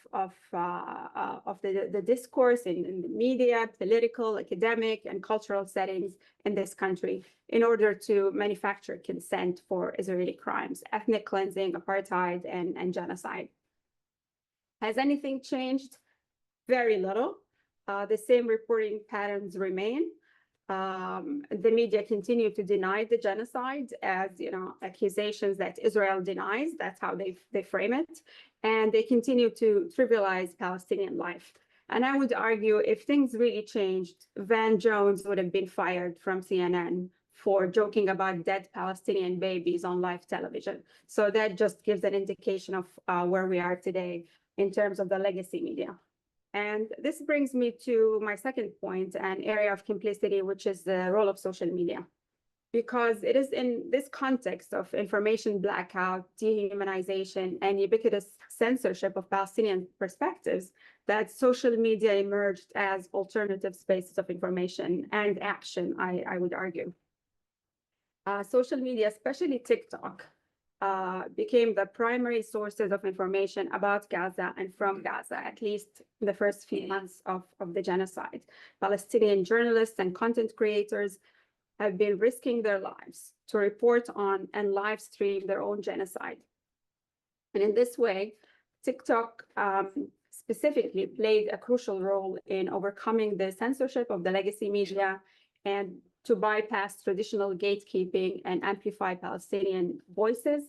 the discourse in the media, political, academic, and cultural settings in this country in order to manufacture consent for Israeli crimes, ethnic cleansing, apartheid, and genocide. Has anything changed? Very little. The same reporting patterns remain. The media continue to deny the genocide as, accusations that Israel denies. That's how they frame it. And they continue to trivialize Palestinian life. And I would argue if things really changed, Van Jones would have been fired from CNN for joking about dead Palestinian babies on live television. So that just gives an indication of where we are today in terms of the legacy media. And this brings me to my second point, an area of complicity, which is the role of social media. Because it is in this context of information blackout, dehumanization, and ubiquitous censorship of Palestinian perspectives that social media emerged as alternative spaces of information and action, I would argue. Social media, especially TikTok, became the primary sources of information about Gaza and from Gaza, at least in the first few months of the genocide. Palestinian journalists and content creators have been risking their lives to report on and live stream their own genocide. And in this way, TikTok specifically played a crucial role in overcoming the censorship of the legacy media and to bypass traditional gatekeeping and amplify Palestinian voices,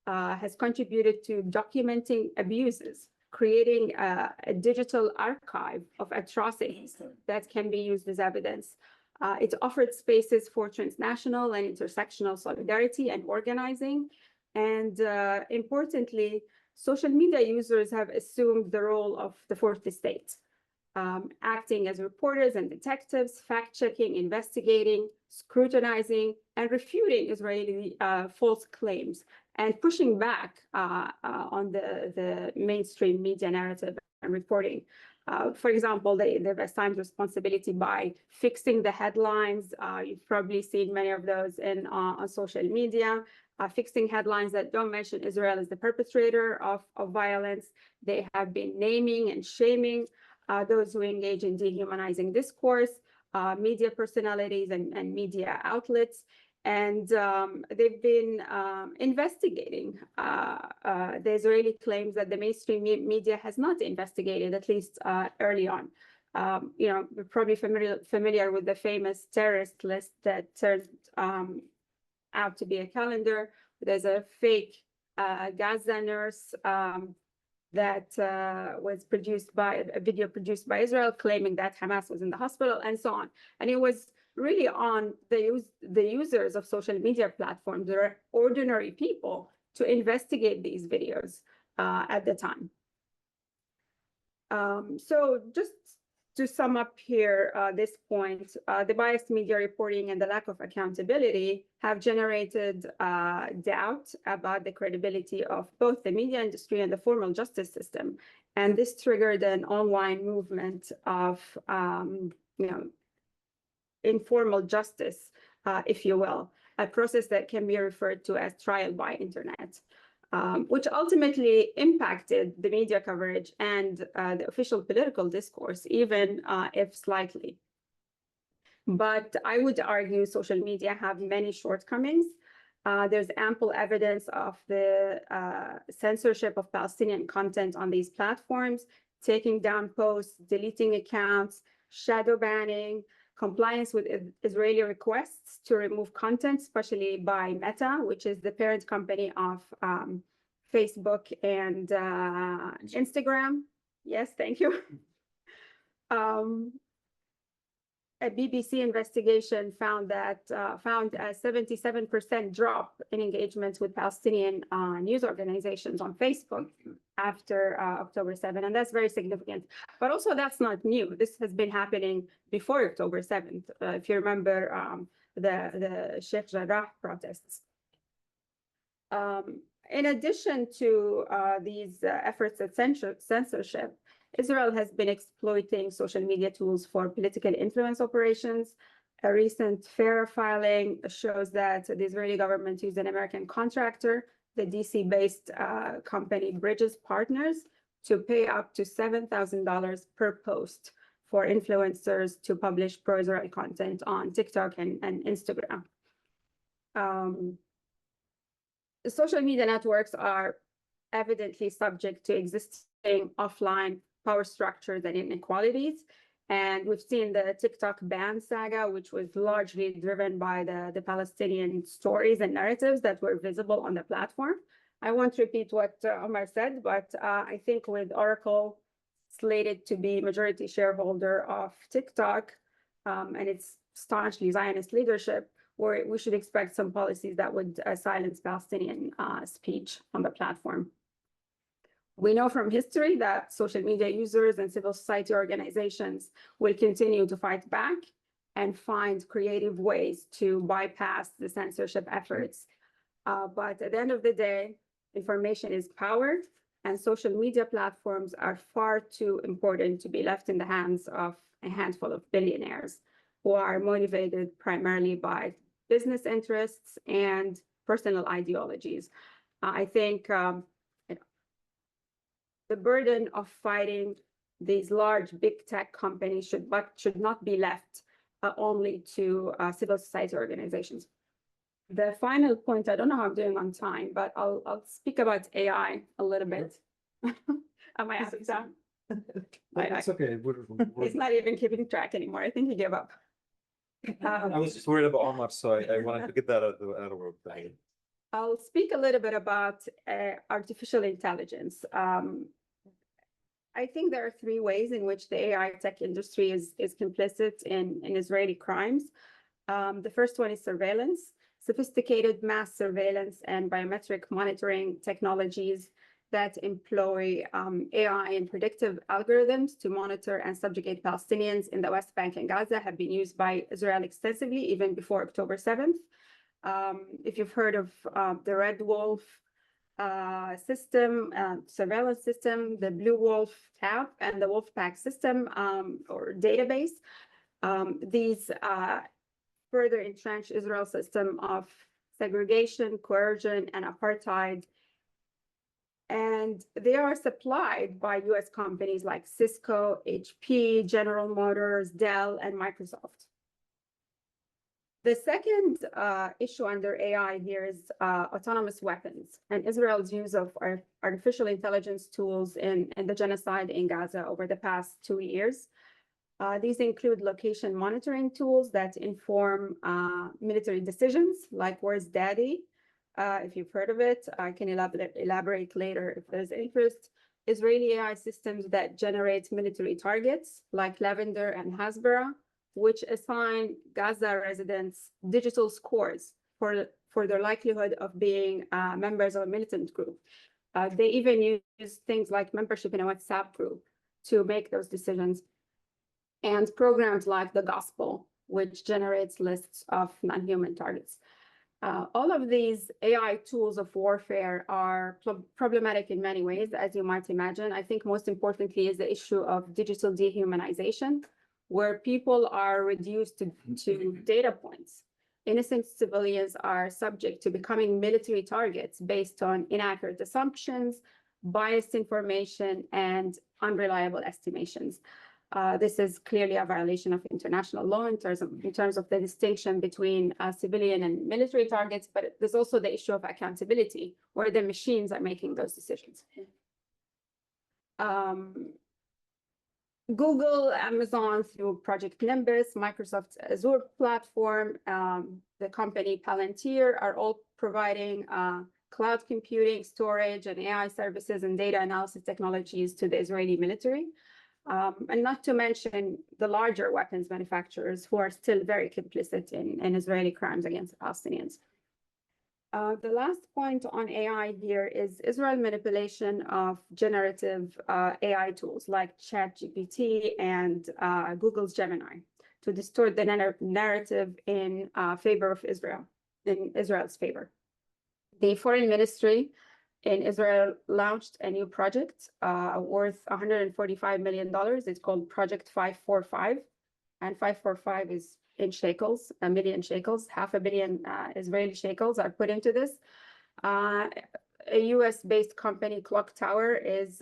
has contributed to documenting abuses, creating a digital archive of atrocities that can be used as evidence. It offered spaces for transnational and intersectional solidarity and organizing. And importantly, social media users have assumed the role of the fourth estate. acting as reporters and detectives, fact-checking, investigating, scrutinizing, and refuting Israeli false claims, and pushing back on the mainstream media narrative and reporting. For example, they've assigned responsibility by fixing the headlines. You've probably seen many of those on social media, fixing headlines that don't mention Israel as the perpetrator of violence. They have been naming and shaming those who engage in dehumanizing discourse, media personalities and media outlets. And they've been investigating the Israeli claims that the mainstream media has not investigated, at least early on. You're probably familiar with the famous terrorist list that turned out to be a calendar. There's a fake Gaza nurse that was produced by a video produced by Israel claiming that Hamas was in the hospital and so on. And it was really on the users of social media platforms, there are ordinary people, to investigate these videos at the time. So just to sum up here, this point, the biased media reporting and the lack of accountability have generated doubt about the credibility of both the media industry and the formal justice system. And this triggered an online movement of, informal justice, if you will, a process that can be referred to as trial by internet, which ultimately impacted the media coverage and the official political discourse, even if slightly. But I would argue social media have many shortcomings. There's ample evidence of the censorship of Palestinian content on these platforms, taking down posts, deleting accounts, shadow banning, compliance with Israeli requests to remove content, especially by Meta, which is the parent company of Facebook and Instagram. Yes, thank you. A BBC investigation found a 77% drop in engagement with Palestinian news organizations on Facebook after October 7th, and that's very significant. But also, that's not new. This has been happening before October 7th, if you remember the Sheikh Jarrah protests. In addition to these efforts at censorship, Israel has been exploiting social media tools for political influence operations. A recent FARA filing shows that the Israeli government used an American contractor, the DC-based company Bridges Partners, to pay up to $7,000 per post for influencers to publish pro-Israel content on TikTok and Instagram. The social media networks are evidently subject to existing offline power structures and inequalities. And we've seen the TikTok ban saga, which was largely driven by the Palestinian stories and narratives that were visible on the platform. I won't repeat what Omar said, but I think with Oracle slated to be majority shareholder of TikTok and its staunchly Zionist leadership, we should expect some policies that would silence Palestinian speech on the platform. We know from history that social media users and civil society organizations will continue to fight back and find creative ways to bypass the censorship efforts. But at the end of the day, information is power, and social media platforms are far too important to be left in the hands of a handful of billionaires who are motivated primarily by business interests and personal ideologies. I think the burden of fighting these large big tech companies should not be left only to civil society organizations. The final point, I don't know how I'm doing on time, but I'll speak about AI a little bit. Am I out of time? It's okay. He's not even keeping track anymore. I think he gave up. I was just worried about Omar, so I wanted to get that out of the world. I'll speak a little bit about artificial intelligence. I think there are three ways in which the AI tech industry is complicit in Israeli crimes. The first one is surveillance. Sophisticated mass surveillance and biometric monitoring technologies that employ AI and predictive algorithms to monitor and subjugate Palestinians in the West Bank and Gaza have been used by Israel extensively, even before October 7th. If you've heard of the Red Wolf system, surveillance system, the Blue Wolf tab, and the Wolfpack system or database, these further entrench Israel's system of segregation, coercion, and apartheid. And they are supplied by US companies like Cisco, HP, General Motors, Dell, and Microsoft. The second issue under AI here is autonomous weapons and Israel's use of artificial intelligence tools in the genocide in Gaza over the past 2 years. These include location monitoring tools that inform military decisions, like where's daddy? If you've heard of it, I can elaborate later if there's interest. Israeli AI systems that generate military targets, like Lavender and Hasbara, which assign Gaza residents digital scores for their likelihood of being members of a militant group. They even use things like membership in a WhatsApp group to make those decisions. And programs like the Gospel, which generates lists of non-human targets. All of these AI tools of warfare are problematic in many ways, as you might imagine. I think most importantly is the issue of digital dehumanization, where people are reduced to data points. Innocent civilians are subject to becoming military targets based on inaccurate assumptions, biased information, and unreliable estimations. This is clearly a violation of international law in terms of the distinction between civilian and military targets, but there's also the issue of accountability, where the machines are making those decisions. Google, Amazon through Project Nimbus, Microsoft's Azure platform, the company Palantir are all providing cloud computing, storage, and AI services and data analysis technologies to the Israeli military. And not to mention the larger weapons manufacturers who are still very complicit in Israeli crimes against the Palestinians. The last point on AI here is Israel manipulation of generative AI tools like ChatGPT and Google's Gemini to distort the narrative in favor of Israel, in Israel's favor. The foreign ministry in Israel launched a new project worth $145 million. It's called Project 545, and 545 is in shekels, $1 million shekels, $500 million Israeli shekels are put into this. A US-based company, Clock Tower, is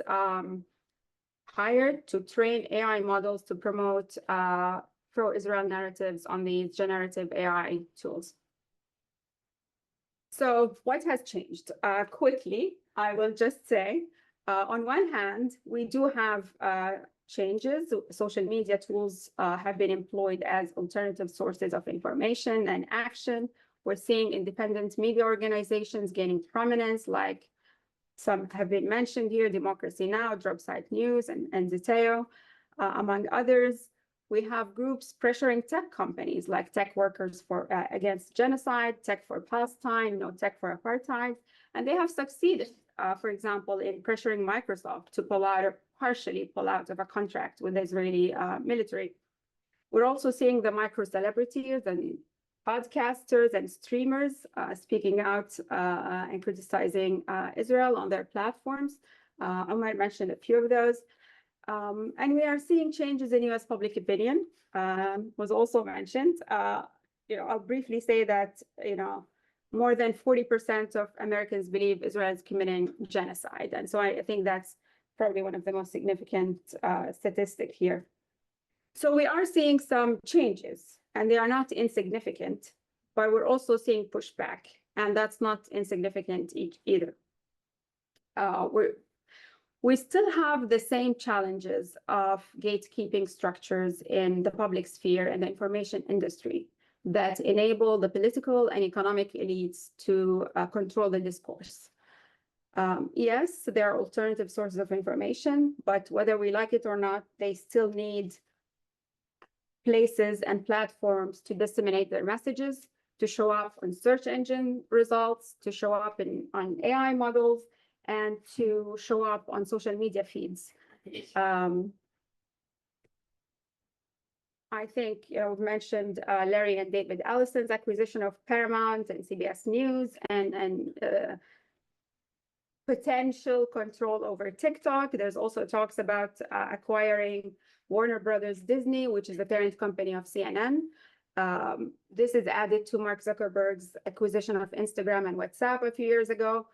hired to train AI models to promote pro-Israel narratives on these generative AI tools. So what has changed? Quickly, I will just say, on one hand, we do have changes. Social media tools have been employed as alternative sources of information and action. We're seeing independent media organizations gaining prominence, like some have been mentioned here, Democracy Now!, Dropsite News, and Zeteo, among others. We have groups pressuring tech companies like Tech Workers Against Genocide, Tech for Palestine, No Tech for Apartheid, and they have succeeded, for example, in pressuring Microsoft to pull out or partially pull out of a contract with the Israeli military. We're also seeing the micro-celebrities and podcasters and streamers speaking out and criticizing Israel on their platforms. I might mention a few of those. And we are seeing changes in US public opinion, was also mentioned. I'll briefly say that, more than 40% of Americans believe Israel is committing genocide. And so I think that's probably one of the most significant statistics here. So we are seeing some changes, and they are not insignificant, but we're also seeing pushback, and that's not insignificant either. We still have the same challenges of gatekeeping structures in the public sphere and the information industry that enable the political and economic elites to control the discourse. Yes, there are alternative sources of information, but whether we like it or not, they still need places and platforms to disseminate their messages, to show up on search engine results, to show up on AI models, and to show up on social media feeds. I think, we've mentioned Larry and David Ellison's acquisition of Paramount and CBS News and potential control over TikTok. There's also talks about acquiring Warner Brothers Disney, which is the parent company of CNN. This is added to Mark Zuckerberg's acquisition of Instagram and WhatsApp a few years ago.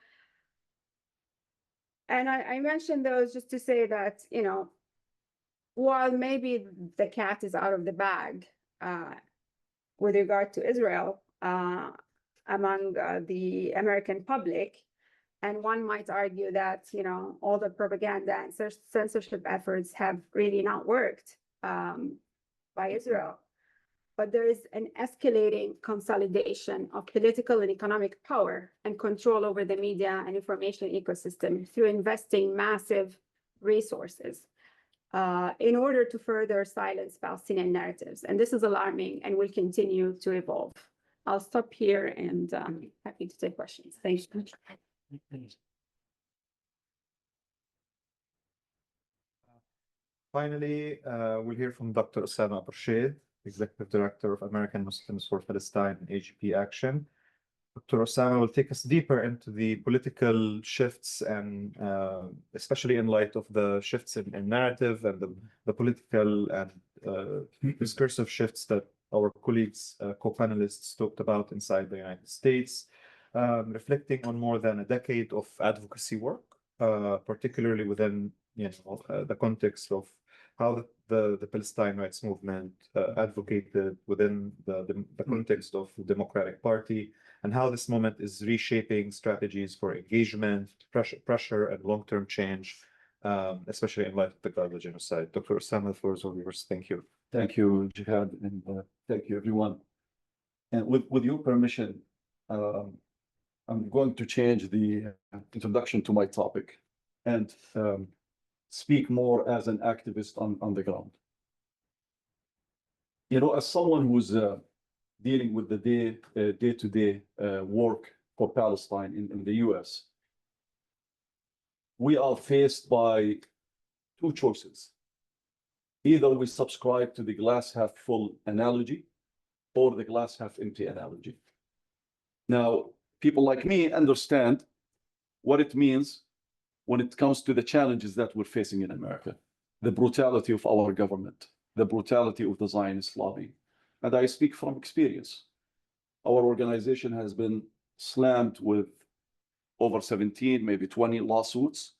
And I mentioned those just to say that, while maybe the cat is out of the bag with regard to Israel among the American public, and one might argue that, all the propaganda and censorship efforts have really not worked by Israel. But there is an escalating consolidation of political and economic power and control over the media and information ecosystem through investing massive resources in order to further silence Palestinian narratives. And this is alarming and will continue to evolve. I'll stop here and happy to take questions. Thank you. Finally, we'll hear from Dr. Osama Abu-Rasheed, Executive Director of American Muslims for Palestine and AGP Action. Dr. Osama will take us deeper into the political shifts and especially in light of the shifts in narrative and the political and discursive shifts that our colleagues, co-panelists talked about inside the United States, reflecting on more than a decade of advocacy work, particularly within the context of how the Palestine rights movement advocated within the context of the Democratic Party, and how this moment is reshaping strategies for engagement, pressure, and long-term change, especially in light of the Gaza genocide. Dr. Osama, the floor is all yours. Thank you. Thank you, Jihad, and thank you, everyone. And with your permission, I'm going to change the introduction to my topic and speak more as an activist on the ground. As someone who's dealing with the day-to-day work for Palestine in the US, we are faced by two choices. Either we subscribe to the glass half full analogy or the glass half empty analogy. Now, people like me understand what it means when it comes to the challenges that we're facing in America, the brutality of our government, the brutality of the Zionist lobby. And I speak from experience. Our organization has been slammed with over 17, maybe 20 lawsuits.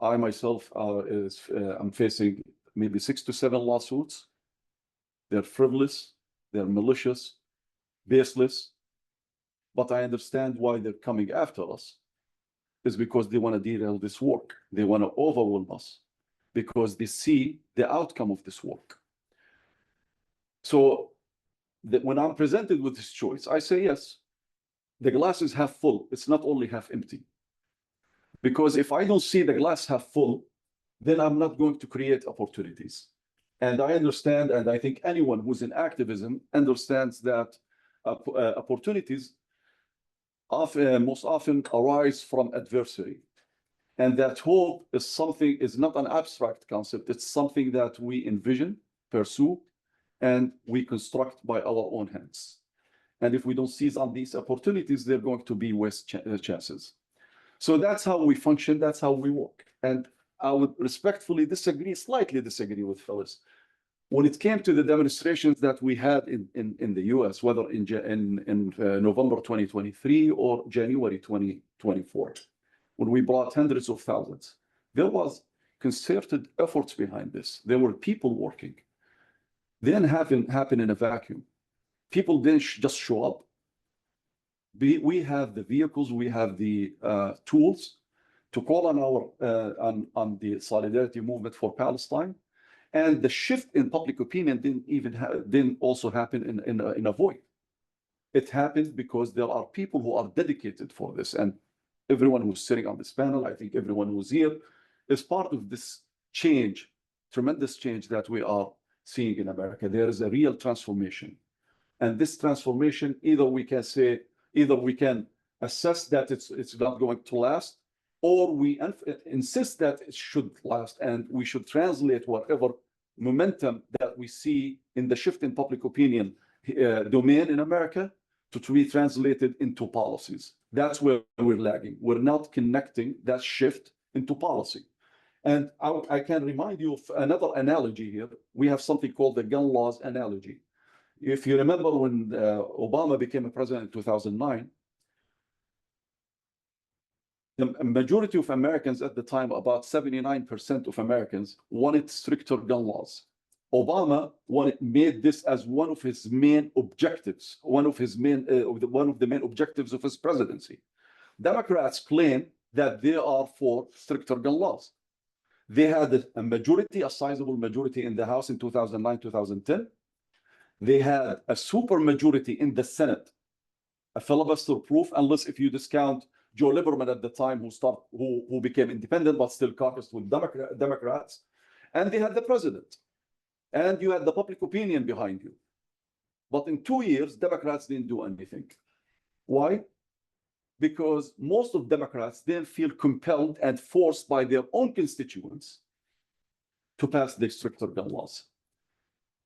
I myself I'm facing maybe 6 to 7 lawsuits. They're frivolous, they're malicious, baseless, but I understand why they're coming after us. Is because they want to derail this work. They want to overwhelm us because they see the outcome of this work. So when I'm presented with this choice, I say, yes, the glass is half full. It's not only half empty. Because if I don't see the glass half full, then I'm not going to create opportunities. And I understand, and I think anyone who's in activism understands that opportunities most often arise from adversity. And that hope is not an abstract concept. It's something that we envision, pursue, and we construct by our own hands. And if we don't seize on these opportunities, they're going to be waste chances. So that's how we function. That's how we work. And I would respectfully slightly disagree with Phyllis. When it came to the demonstrations that we had in the US, whether in November 2023 or January 2024, when we brought hundreds of thousands, there was concerted efforts behind this. There were people working. They didn't happen in a vacuum. People didn't just show up. We have the vehicles, we have the tools to call on on the solidarity movement for Palestine. And the shift in public opinion didn't also happen in a void. It happened because there are people who are dedicated for this. And everyone who's sitting on this panel, I think everyone who's here, is part of this change, tremendous change that we are seeing in America. There is a real transformation. And this transformation, either we can assess that it's not going to last, or we insist that it should last, and we should translate whatever momentum that we see in the shift in public opinion domain in America to be translated into policies. That's where we're lagging. We're not connecting that shift into policy. And I can remind you of another analogy here. We have something called the gun laws analogy. If you remember when Obama became a president in 2009, the majority of Americans at the time, about 79% of Americans, wanted stricter gun laws. Obama made this as one of his main objectives, one of the main objectives of his presidency. Democrats claim that they are for stricter gun laws. They had a majority, a sizable majority in the House in 2009, 2010. They had a super majority in the Senate, a filibuster proof, unless if you discount Joe Lieberman at the time, who became independent but still caucused with Democrats. And they had the president. And you had the public opinion behind you. But in 2 years, Democrats didn't do anything. Why? Because most of Democrats didn't feel compelled and forced by their own constituents to pass the stricter gun laws.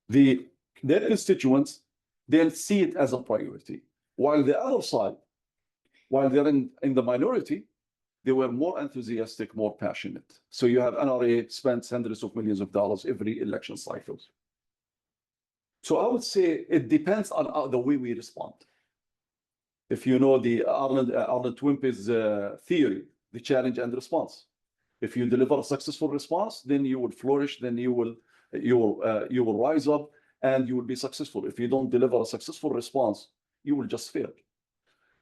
Their constituents didn't see it as a priority. While the other side, while they're in the minority, they were more enthusiastic, more passionate. So you have NRA spends hundreds of millions of dollars every election cycle. So I would say it depends on the way we respond. If you know the Arnold Toynbee's theory, the challenge and response. If you deliver a successful response, then you will flourish, then you will rise up and you will be successful. If you don't deliver a successful response, you will just fail.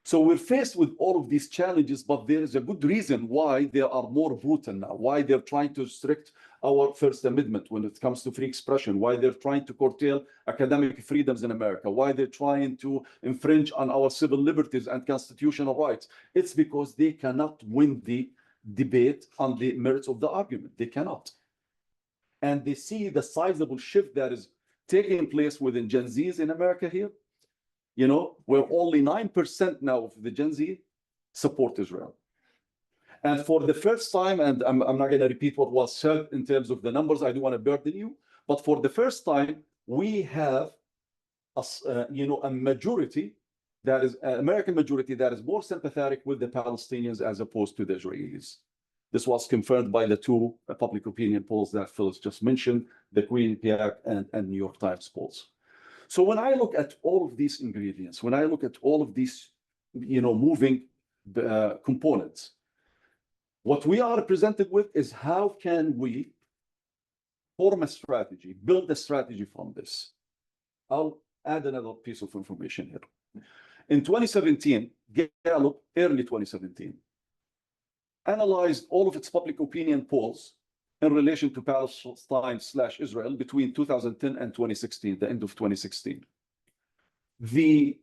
So we're faced with all of these challenges, but there is a good reason why they are more brutal now, why they're trying to restrict our First Amendment when it comes to free expression, why they're trying to curtail academic freedoms in America, why they're trying to infringe on our civil liberties and constitutional rights. It's because they cannot win the debate on the merits of the argument. They cannot. And they see the sizable shift that is taking place within Gen Zs in America here. You know, where only 9% now of the Gen Z support Israel. And for the first time, and I'm not going to repeat what was said in terms of the numbers, I don't want to burden you, but for the first time, we have a majority that is an American majority that is more sympathetic with the Palestinians as opposed to the Israelis. This was confirmed by the two public opinion polls that Phyllis just mentioned, the Quinnipiac and New York Times polls. So when I look at all of these ingredients, when I look at all of these, moving components, what we are presented with is how can we form a strategy, build a strategy from this. I'll add another piece of information here. In 2017, Gallup, early 2017, analyzed all of its public opinion polls in relation to Palestine/Israel between 2010 and 2016, the end of 2016. The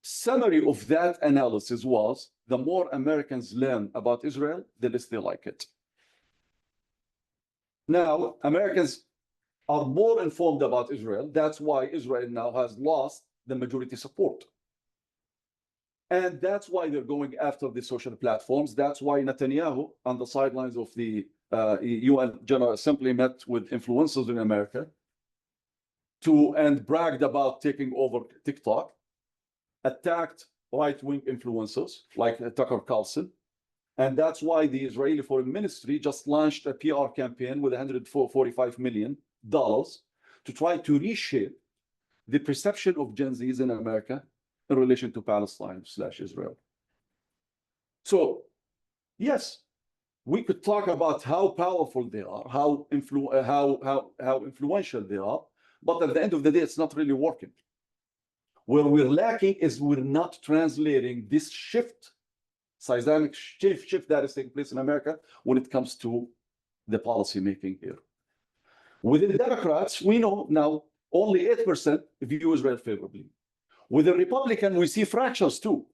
summary of that analysis was, the more Americans learn about Israel, the less they like it. Now, Americans are more informed about Israel. That's why Israel now has lost the majority support. And that's why they're going after the social platforms. That's why Netanyahu, on the sidelines of the UN General Assembly, met with influencers in America and bragged about taking over TikTok, attacked right-wing influencers like Tucker Carlson. And that's why the Israeli Foreign Ministry just launched a PR campaign with $145 million to try to reshape the perception of Gen Zs in America in relation to Palestine/Israel. So, yes, we could talk about how powerful they are, how influential they are, but at the end of the day, it's not really working. Where we're lacking is we're not translating this shift, seismic shift that is taking place in America when it comes to the policy making here. Within the Democrats, we know now only 8% view Israel favorably. With the Republican, we see fractures too.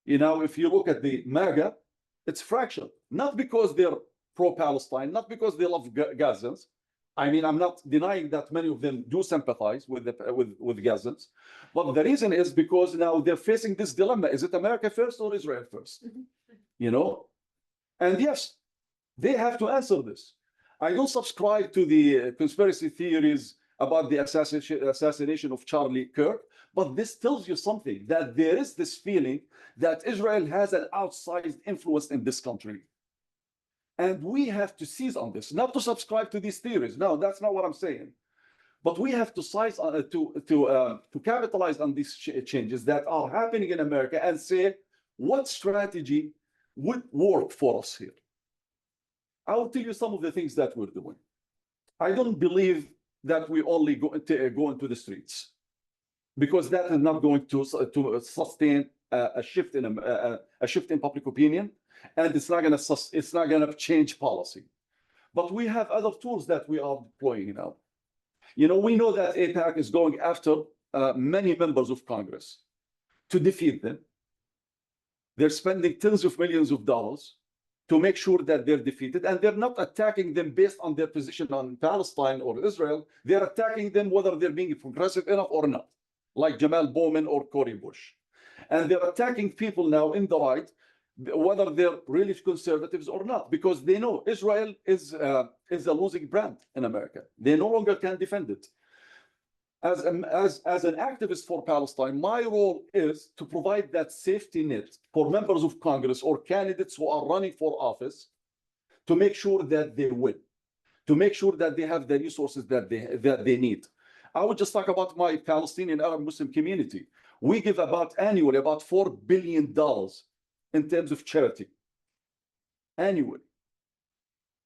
If you look at the MAGA, it's fractured, not because they're pro-Palestine, not because they love Gazans. I mean, I'm not denying that many of them do sympathize with Gazans, but the reason is because now they're facing this dilemma: is it America first or Israel first? And yes, they have to answer this. I don't subscribe to the conspiracy theories about the assassination of Charlie Kirk, but this tells you something, that there is this feeling that Israel has an outsized influence in this country. And we have to seize on this, not to subscribe to these theories. No, that's not what I'm saying. But we have to seize to capitalize on these changes that are happening in America and say, what strategy would work for us here? I will tell you some of the things that we're doing. I don't believe that we only go into the streets, because that is not going to sustain a shift in public opinion, and it's not going to change policy. But we have other tools that we are deploying now. You know, we know that AIPAC is going after many members of Congress to defeat them. They're spending tens of millions of dollars to make sure that they're defeated, and they're not attacking them based on their position on Palestine or Israel. They're attacking them whether they're being progressive enough or not, like Jamal Bowman or Cory Bush. And they're attacking people now in the right, whether they're really conservatives or not, because they know Israel is a losing brand in America. They no longer can defend it. As an activist for Palestine, my role is to provide that safety net for members of Congress or candidates who are running for office, to make sure that they win, to make sure that they have the resources that they need. I would just talk about my Palestinian Arab Muslim community. We give annually about $4 billion in terms of charity, annually.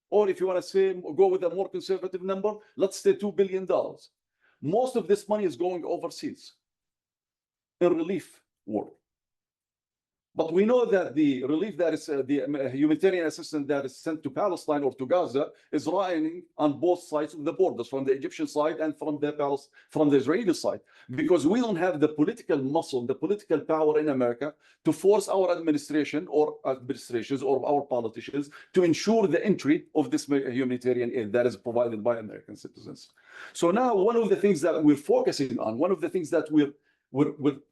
Or if you want to say, go with a more conservative number, let's say $2 billion. Most of this money is going overseas in relief work. But we know that the relief that is the humanitarian assistance that is sent to Palestine or to Gaza is running on both sides of the borders, from the Egyptian side and from the Israeli side, because we don't have the political muscle, the political power in America to force our administration or administrations or our politicians to ensure the entry of this humanitarian aid that is provided by American citizens. So now one of the things that we're focusing on, one of the things that we're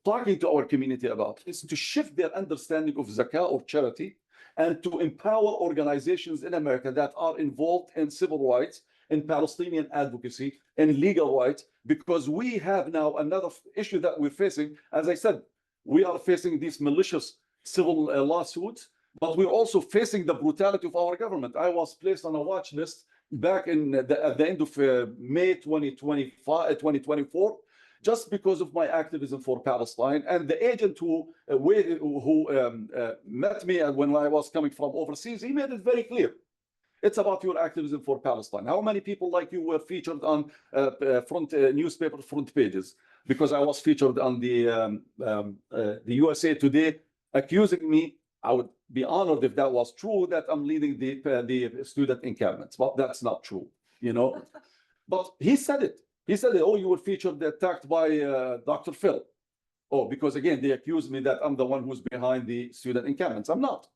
talking to our community about, is to shift their understanding of zakah or charity, and to empower organizations in America that are involved in civil rights, in Palestinian advocacy, in legal rights, because we have now another issue that we're facing. As I said, we are facing these malicious civil lawsuits, but we're also facing the brutality of our government. I was placed on a watch list back in at the end of May 2024, just because of my activism for Palestine. And the agent who met me when I was coming from overseas, he made it very clear. It's about your activism for Palestine. How many people like you were featured on newspaper front pages? Because I was featured on the USA Today, accusing me. I would be honored if that was true, that I'm leading the student encampments, but that's not true, you know. But he said it. He said, oh, you were featured attacked by Dr. Phil. Oh, because again, they accused me that I'm the one who's behind the student encampments. I'm not.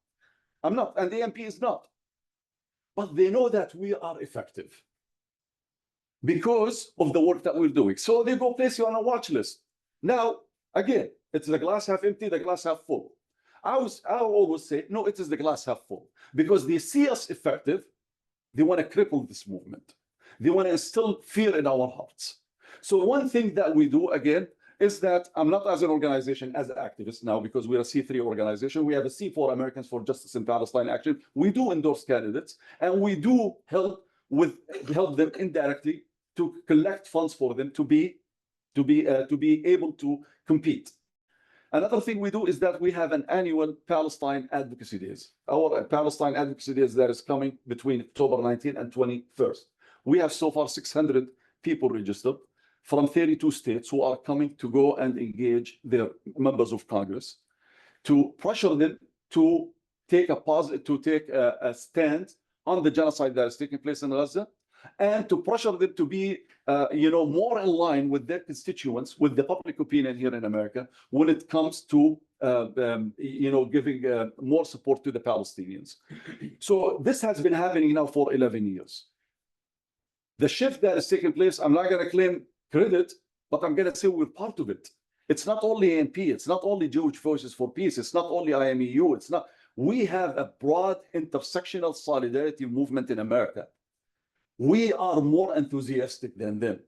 I'm not. And the MP is not. But they know that we are effective because of the work that we're doing. So they go place you on a watch list. Now, again, it's the glass half empty, the glass half full. I always say, no, it is the glass half full, because they see us effective. They want to cripple this movement. They want to instill fear in our hearts. So one thing that we do, again, is that I'm not as an organization, as an activist now, because we're a C3 organization. We have a C4, Americans for Justice in Palestine Action. We do endorse candidates, and we do help them indirectly to collect funds for them to be able to compete. Another thing we do is that we have an annual Palestine Advocacy Days. Our Palestine Advocacy Days that is coming between October 19th and 21st. We have so far 600 people registered from 32 states who are coming to go and engage their members of Congress, to pressure them to take a stand on the genocide that is taking place in Gaza, and to pressure them to be more in line with their constituents, with the public opinion here in America, when it comes to giving more support to the Palestinians. So this has been happening now for 11 years. The shift that is taking place, I'm not going to claim credit, but I'm going to say we're part of it. It's not only ANP, it's not only Jewish Voices for Peace, it's not only IMEU, it's not. We have a broad intersectional solidarity movement in America. We are more enthusiastic than them.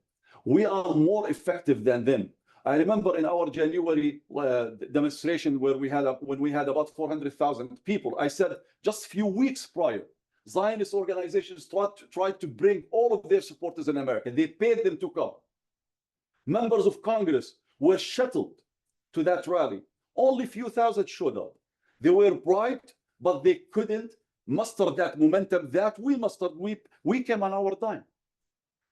We are more effective than them. I remember in our January demonstration when we had about 400,000 people, I said just a few weeks prior, Zionist organizations tried to bring all of their supporters in America. They paid them to come. Members of Congress were shuttled to that rally. Only a few thousand showed up. They were bribed, but they couldn't muster that momentum that we mustered. We came on our dime.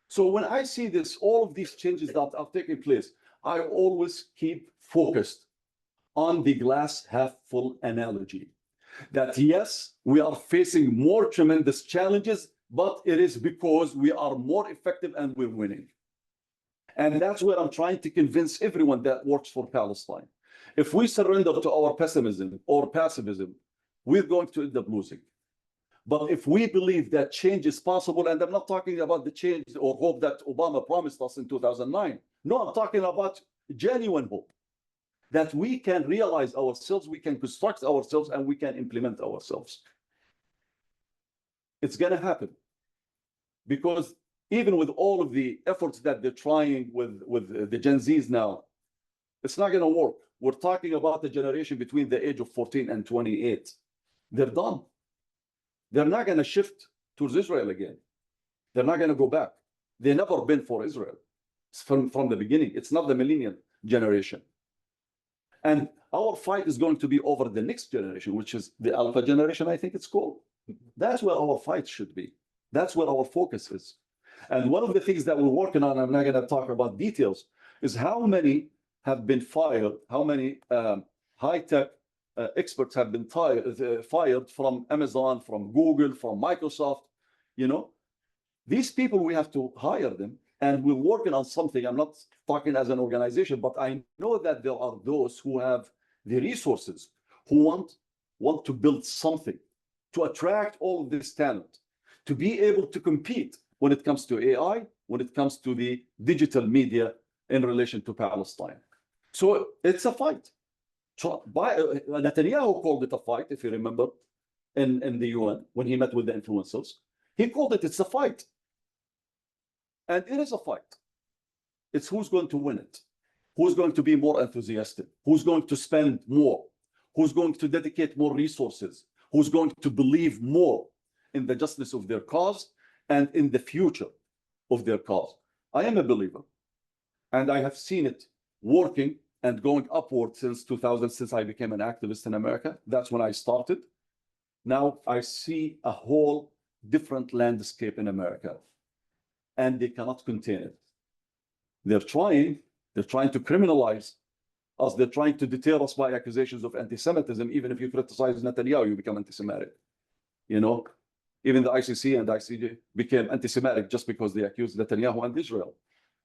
So when I see this, all of these changes that are taking place, I always keep focused on the glass half full analogy. That yes, we are facing more tremendous challenges, but it is because we are more effective and we're winning. And that's where I'm trying to convince everyone that works for Palestine. If we surrender to our pessimism or pacifism, we're going to end up losing. But if we believe that change is possible, and I'm not talking about the change or hope that Obama promised us in 2009. No, I'm talking about genuine hope that we can realize ourselves, we can construct ourselves, and we can implement ourselves. It's going to happen. Because even with all of the efforts that they're trying with the Gen Zs now, it's not going to work. We're talking about the generation between the age of 14 and 28. They're done. They're not going to shift towards Israel again. They're not going to go back. They've never been for Israel from the beginning. It's not the millennial generation. And our fight is going to be over the next generation, which is the alpha generation, I think it's called. That's where our fight should be. That's where our focus is. And one of the things that we're working on, I'm not going to talk about details, is how many have been fired, how many high-tech experts have been fired from Amazon, from Google, from Microsoft. You know, these people, we have to hire them, and we're working on something. I'm not talking as an organization, but I know that there are those who have the resources, who want to build something to attract all of this talent, to be able to compete when it comes to AI, when it comes to the digital media in relation to Palestine. So it's a fight. Netanyahu called it a fight, if you remember, in the UN, when he met with the influencers. He called it's a fight. And it is a fight. It's who's going to win it, who's going to be more enthusiastic, who's going to spend more, who's going to dedicate more resources, who's going to believe more in the justice of their cause and in the future of their cause. I am a believer, and I have seen it working and going upward since 2000, since I became an activist in America. That's when I started. Now I see a whole different landscape in America, and they cannot contain it. They're trying to criminalize us. They're trying to deter us by accusations of anti-Semitism. Even if you criticize Netanyahu, you become anti-Semitic. You know, even the ICC and ICJ became anti-Semitic just because they accused Netanyahu and Israel.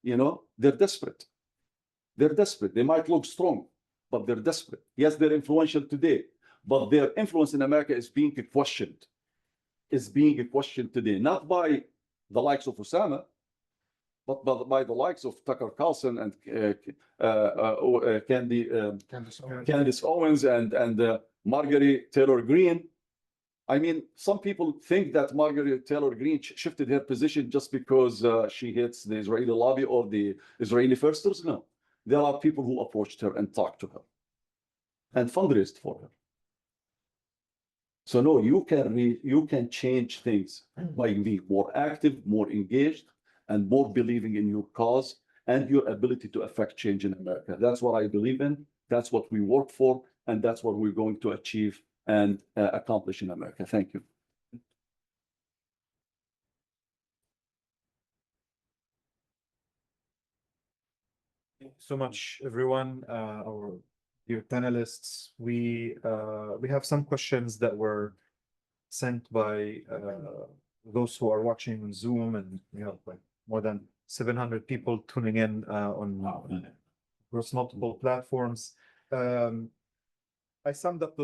You know, they're desperate. They're desperate. They might look strong, but they're desperate. Yes, they're influential today, but their influence in America is being questioned. Is being questioned today, not by the likes of Osama, but by the likes of Tucker Carlson and Candace Owens and Marjorie Taylor Greene. I mean, some people think that Marjorie Taylor Greene shifted her position just because she hates the Israeli lobby or the Israeli firsters. No. There are people who approached her and talked to her and fundraised for her. So no, you can change things by being more active, more engaged, and more believing in your cause and your ability to affect change in America. That's what I believe in. That's what we work for, and that's what we're going to achieve and accomplish in America. Thank you. Thank you so much, everyone, our dear panelists. We have some questions that were sent by those who are watching on Zoom, and we have like more than 700 people tuning in on across multiple platforms. I summed up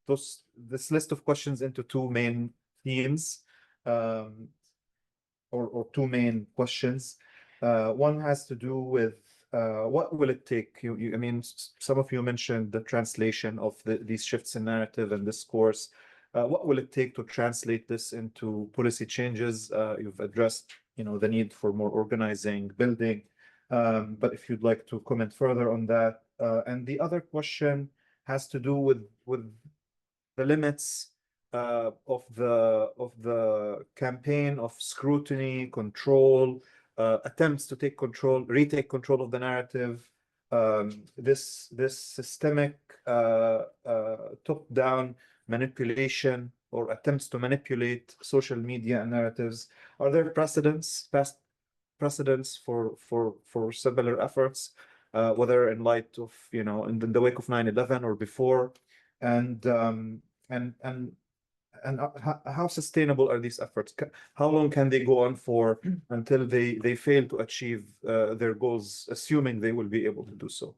this list of questions into two main themes, or two main questions. One has to do with what will it take? I mean, some of you mentioned the translation of these shifts in narrative and discourse. What will it take to translate this into policy changes? You've addressed, the need for more organizing, building. But if you'd like to comment further on that. And the other question has to do with the limits of the campaign of scrutiny, control, attempts to retake control of the narrative. This systemic top-down manipulation or attempts to manipulate social media and narratives. Are there past precedents for similar efforts, whether in light of, in the wake of 9/11 or before? And how sustainable are these efforts? How long can they go on for until they fail to achieve their goals, assuming they will be able to do so?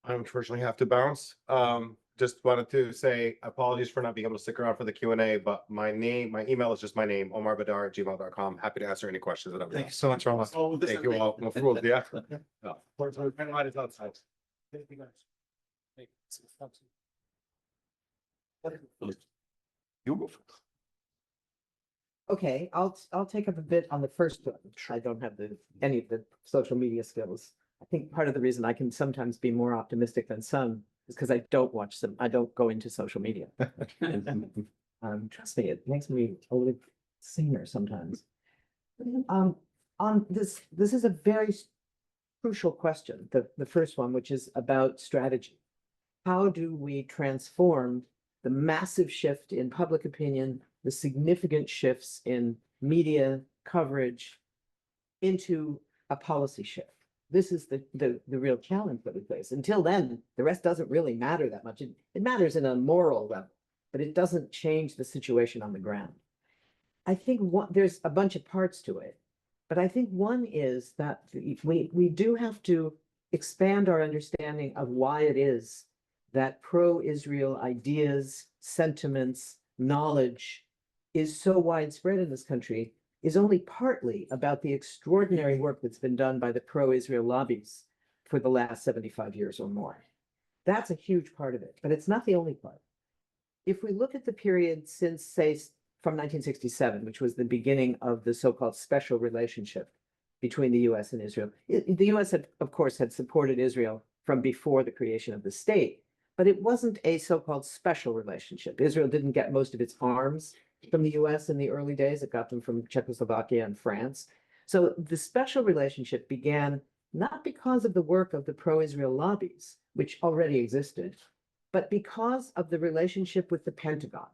I unfortunately have to bounce. Just wanted to say apologies for not being able to stick around for the Q&A, but my email is just my name, omarbadar@gmail.com. Happy to answer any questions that I've Thank you so much, Omar. Thank you all. Mafrood, yeah. You go first. Okay, I'll take up a bit on the first one. I don't have any of the social media skills. I think part of the reason I can sometimes be more optimistic than some is because I don't watch them. I don't go into social media. Trust me, it makes me a little saner sometimes. On this is a very crucial question, the first one, which is about strategy. How do we transform the massive shift in public opinion, the significant shifts in media coverage into a policy shift? This is the real challenge that we face. Until then, the rest doesn't really matter that much. It matters in a moral level, but it doesn't change the situation on the ground. I think there's a bunch of parts to it, but I think one is that we do have to expand our understanding of why it is that pro-Israel ideas, sentiments, knowledge is so widespread in this country is only partly about the extraordinary work that's been done by the pro-Israel lobbies for the last 75 years or more. That's a huge part of it, but it's not the only part. If we look at the period since, say, from 1967, which was the beginning of the so-called special relationship between the US and Israel, the US had, of course, had supported Israel from before the creation of the state, but it wasn't a so-called special relationship. Israel didn't get most of its arms from the US in the early days. It got them from Czechoslovakia and France. So the special relationship began not because of the work of the pro-Israel lobbies, which already existed, but because of the relationship with the Pentagon,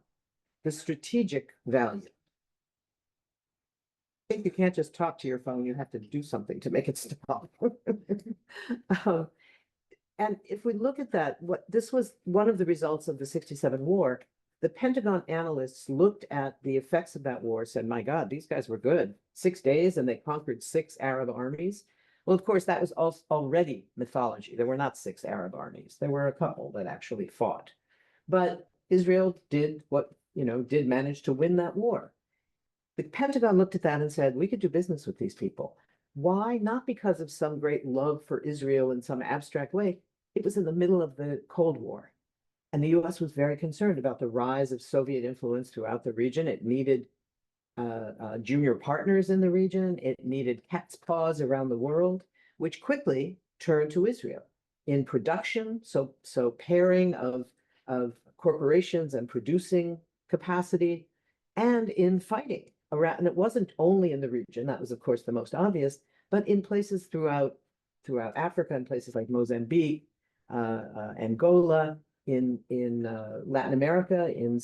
the strategic value. I think you can't just talk to your phone, you have to do something to make it stop. And if we look at that, this was one of the results of the 67 war. The Pentagon analysts looked at the effects of that war, said, my God, these guys were good. 6 days and they conquered 6 Arab armies. Well, of course, that was already mythology. There were not 6 Arab armies. There were a couple that actually fought. But Israel did did manage to win that war. The Pentagon looked at that and said, we could do business with these people. Why? Not because of some great love for Israel in some abstract way. It was in the middle of the Cold War. And the US was very concerned about the rise of Soviet influence throughout the region. It needed junior partners in the region. It needed cat's paws around the world, which quickly turned to Israel in production. So pairing of corporations and producing capacity, and in fighting around. And it wasn't only in the region, that was of course the most obvious, but in places throughout Africa, and places like Mozambique, Angola, in Latin America, in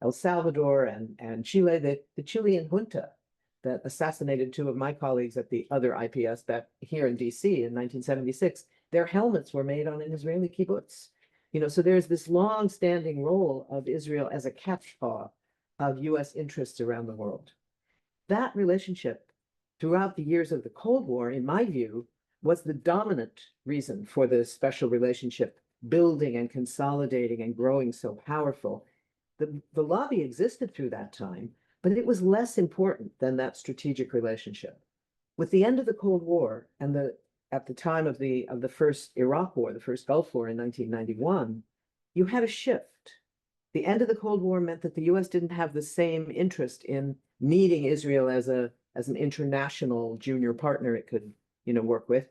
El Salvador and Chile, the Chilean junta that assassinated 2 of my colleagues at the other IPS that here in DC in 1976, their helmets were made on an Israeli kibbutz. So there's this long-standing role of Israel as a cat's paw of US interests around the world. That relationship throughout the years of the Cold War, in my view, was the dominant reason for the special relationship building and consolidating and growing so powerful. The lobby existed through that time, but it was less important than that strategic relationship. With the end of the Cold War and at the time of the first Iraq War, the first Gulf War in 1991, you had a shift. The end of the Cold War meant that the US didn't have the same interest in needing Israel as an international junior partner it could, work with.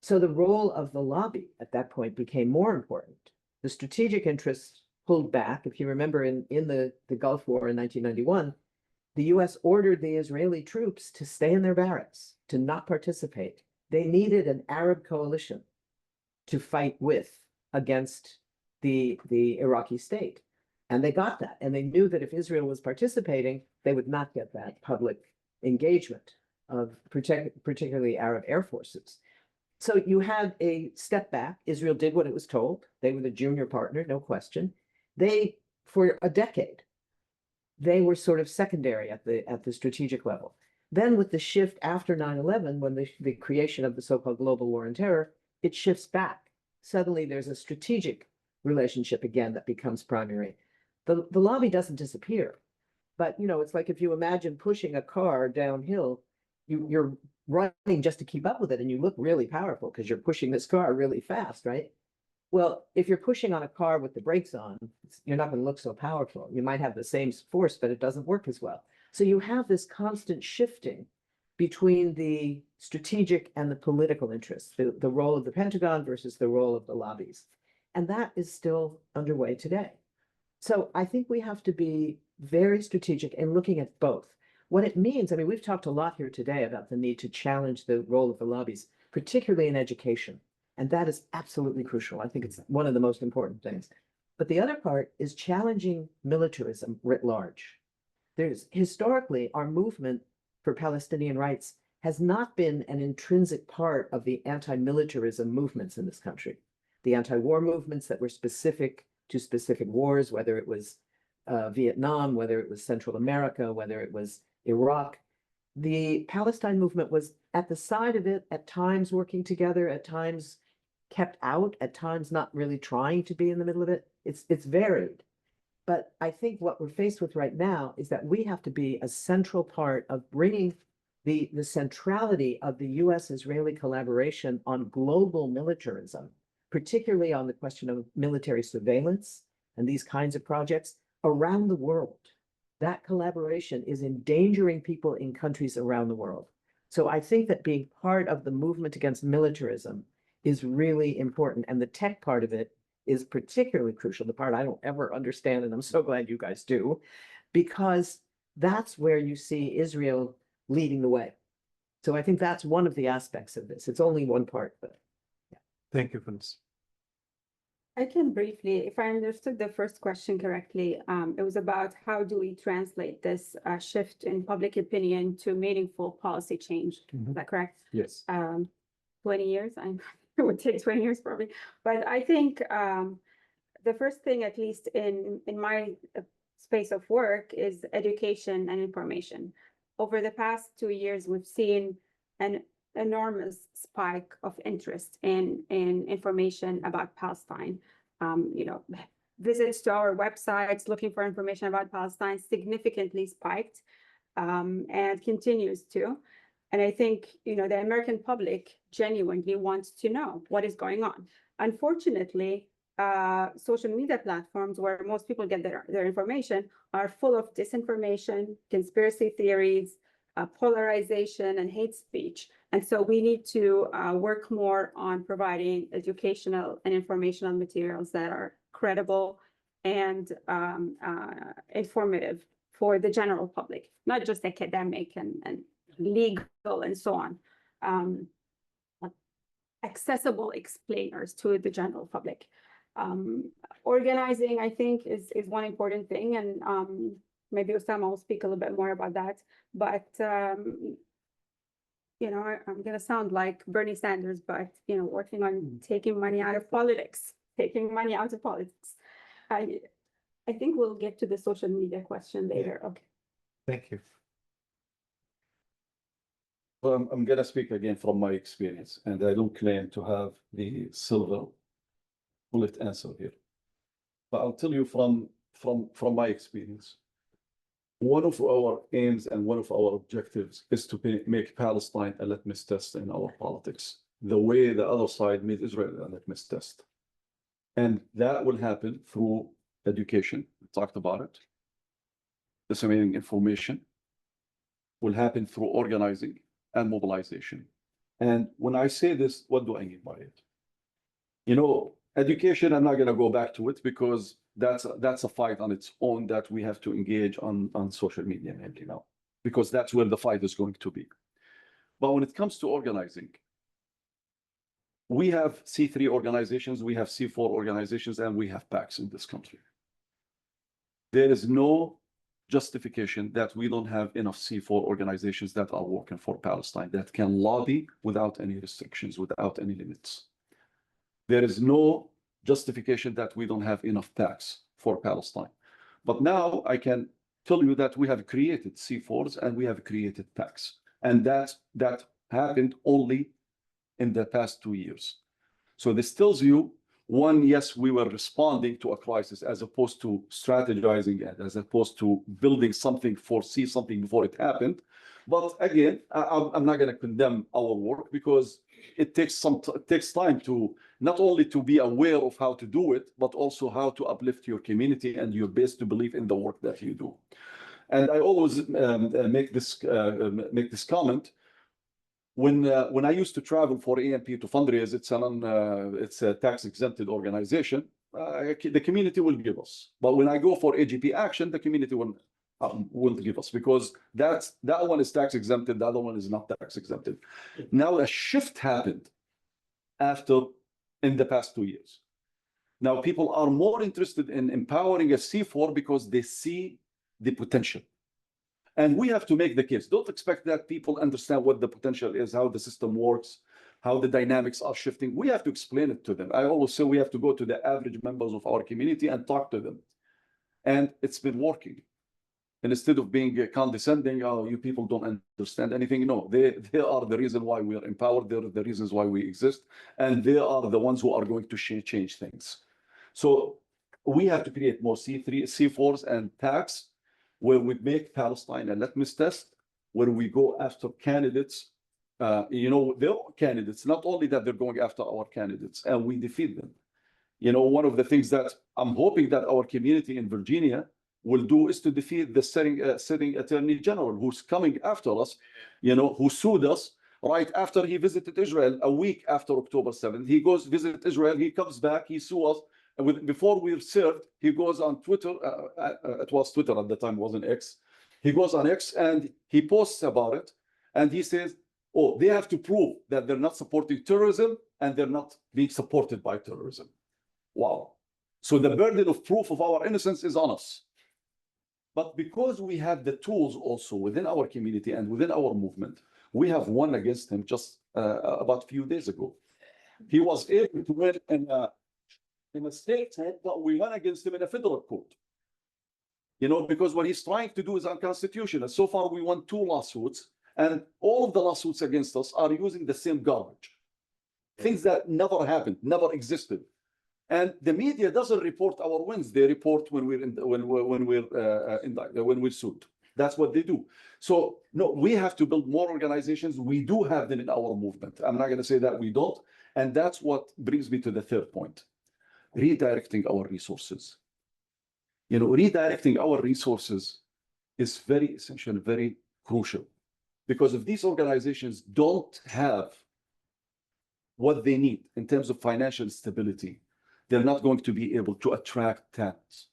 So the role of the lobby at that point became more important. The strategic interests pulled back. If you remember in the Gulf War in 1991, the US ordered the Israeli troops to stay in their barracks, to not participate. They needed an Arab coalition to fight with against the Iraqi state. And they got that. And they knew that if Israel was participating, they would not get that public engagement of particularly Arab air forces. So you had a step back. Israel did what it was told. They were the junior partner, no question. They, for a decade, they were sort of secondary at the strategic level. Then with the shift after 9/11, when the creation of the so-called global war on terror, it shifts back. Suddenly there's a strategic relationship again that becomes primary. The lobby doesn't disappear, but it's like if you imagine pushing a car downhill, you're running just to keep up with it, and you look really powerful because you're pushing this car really fast, right? Well, if you're pushing on a car with the brakes on, you're not going to look so powerful. You might have the same force, but it doesn't work as well. So you have this constant shifting between the strategic and the political interests, the role of the Pentagon versus the role of the lobbies. And that is still underway today. So I think we have to be very strategic in looking at both. What it means, we've talked a lot here today about the need to challenge the role of the lobbies, particularly in education. And that is absolutely crucial. I think it's one of the most important things. But the other part is challenging militarism writ large. Historically, our movement for Palestinian rights has not been an intrinsic part of the anti-militarism movements in this country. The anti-war movements that were specific to specific wars, whether it was Vietnam, whether it was Central America, whether it was Iraq. The Palestine movement was at the side of it, at times working together, at times kept out, at times not really trying to be in the middle of it. It's varied. But I think what we're faced with right now is that we have to be a central part of bringing the centrality of the US-Israeli collaboration on global militarism, particularly on the question of military surveillance and these kinds of projects around the world. That collaboration is endangering people in countries around the world. So I think that being part of the movement against militarism is really important. And the tech part of it is particularly crucial, the part I don't ever understand, and I'm so glad you guys do, because that's where you see Israel leading the way. So I think that's one of the aspects of this. It's only one part, but yeah. Thank you, Phyllis. I can briefly, if I understood the first question correctly, it was about how do we translate this shift in public opinion to meaningful policy change. Is that correct? Yes. 20 years, it would take 20 years probably. But I think the first thing, at least in my space of work, is education and information. Over the past 2 years, we've seen an enormous spike of interest in information about Palestine. Visits to our websites looking for information about Palestine significantly spiked and continues to. And I think, the American public genuinely wants to know what is going on. Unfortunately, social media platforms where most people get their information are full of disinformation, conspiracy theories, polarization, and hate speech. And so we need to work more on providing educational and informational materials that are credible and informative for the general public, not just academic and legal and so on. Accessible explainers to the general public. Organizing, I think, is one important thing, and maybe Osama will speak a little bit more about that. But I'm going to sound like Bernie Sanders, but working on taking money out of politics, I think we'll get to the social media question later. Okay. Thank you. Well, I'm going to speak again from my experience, and I don't claim to have the silver bullet answer here. But I'll tell you from my experience, one of our aims and one of our objectives is to make Palestine a litmus test in our politics. the way the other side made Israel a litmus test. And that will happen through education. We talked about it. Disseminating information will happen through organizing and mobilization. And when I say this, what do I mean by it? You know, education, I'm not going to go back to it because that's a fight on its own that we have to engage on social media mainly now, because that's where the fight is going to be. But when it comes to organizing, we have C3 organizations, we have C4 organizations, and we have PACs in this country. There is no justification that we don't have enough C4 organizations that are working for Palestine, that can lobby without any restrictions, without any limits. There is no justification that we don't have enough PACs for Palestine. But now I can tell you that we have created C4s and we have created PACs. And that happened only in the past 2 years. So this tells you, one, yes, we were responding to a crisis as opposed to strategizing it, as opposed to building something, foresee something before it happened. But again, I'm not going to condemn our work because it takes time to not only to be aware of how to do it, but also how to uplift your community and your base to believe in the work that you do. And I always make this comment. When I used to travel for AMP to fundraise, it's a tax-exempted organization. The community will give us, but when I go for AGP action, the community won't give us because that one is tax-exempted, the other one is not tax-exempted. Now a shift happened in the past 2 years. Now people are more interested in empowering a C4 because they see the potential. And we have to make the case. Don't expect that people understand what the potential is, how the system works, how the dynamics are shifting. We have to explain it to them. I always say we have to go to the average members of our community and talk to them. And it's been working. And instead of being condescending, oh, you people don't understand anything. No, they are the reason why we are empowered. They're the reasons why we exist. And they are the ones who are going to change things. So we have to create more C3, C4s and PACs where we make Palestine a litmus test, where we go after candidates, their candidates, not only that they're going after our candidates, and we defeat them. You know, one of the things that I'm hoping that our community in Virginia will do is to defeat the sitting attorney general who's coming after us, who sued us right after he visited Israel a week after October 7th. He goes visit Israel, he comes back, he sues us. Before we're served, he goes on Twitter. It was Twitter at the time, it wasn't X. He goes on X and he posts about it. And he says, oh, they have to prove that they're not supporting terrorism and they're not being supported by terrorism. Wow. So the burden of proof of our innocence is on us. But because we have the tools also within our community and within our movement, we have won against him just about a few days ago. He was able to win in a state, but we won against him in a federal court. Because what he's trying to do is unconstitutional. So far, we won 2 lawsuits, and all of the lawsuits against us are using the same garbage. Things that never happened, never existed. And the media doesn't report our wins. They report when we're sued. That's what they do. So no, we have to build more organizations. We do have them in our movement. I'm not going to say that we don't. And that's what brings me to the third point. Redirecting our resources. Redirecting our resources is very essential, very crucial. Because if these organizations don't have what they need in terms of financial stability, they're not going to be able to attract talents.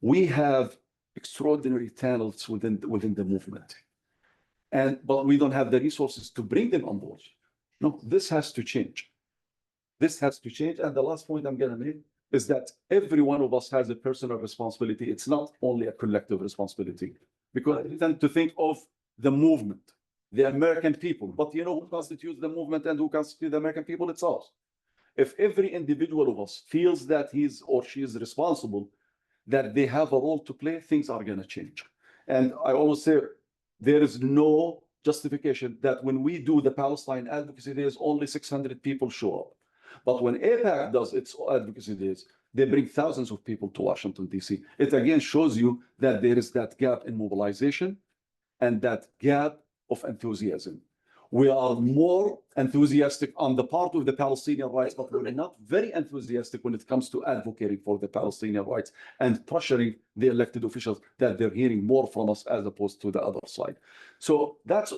We have extraordinary talents within the movement, but we don't have the resources to bring them on board. No, this has to change. This has to change. And the last point I'm going to make is that every one of us has a personal responsibility. It's not only a collective responsibility, because I tend to think of the movement, the American people. But who constitutes the movement and who constitutes the American people? It's us. If every individual of us feels that he's or she is responsible, that they have a role to play, things are going to change. And I always say there is no justification that when we do the Palestine Advocacy Days, only 600 people show up. But when AIPAC does its advocacy days, they bring thousands of people to Washington, D.C. It again shows you that there is that gap in mobilization and that gap of enthusiasm. We are more enthusiastic on the part of the Palestinian rights, but we're not very enthusiastic when it comes to advocating for the Palestinian rights and pressuring the elected officials that they're hearing more from us as opposed to the other side. So that's,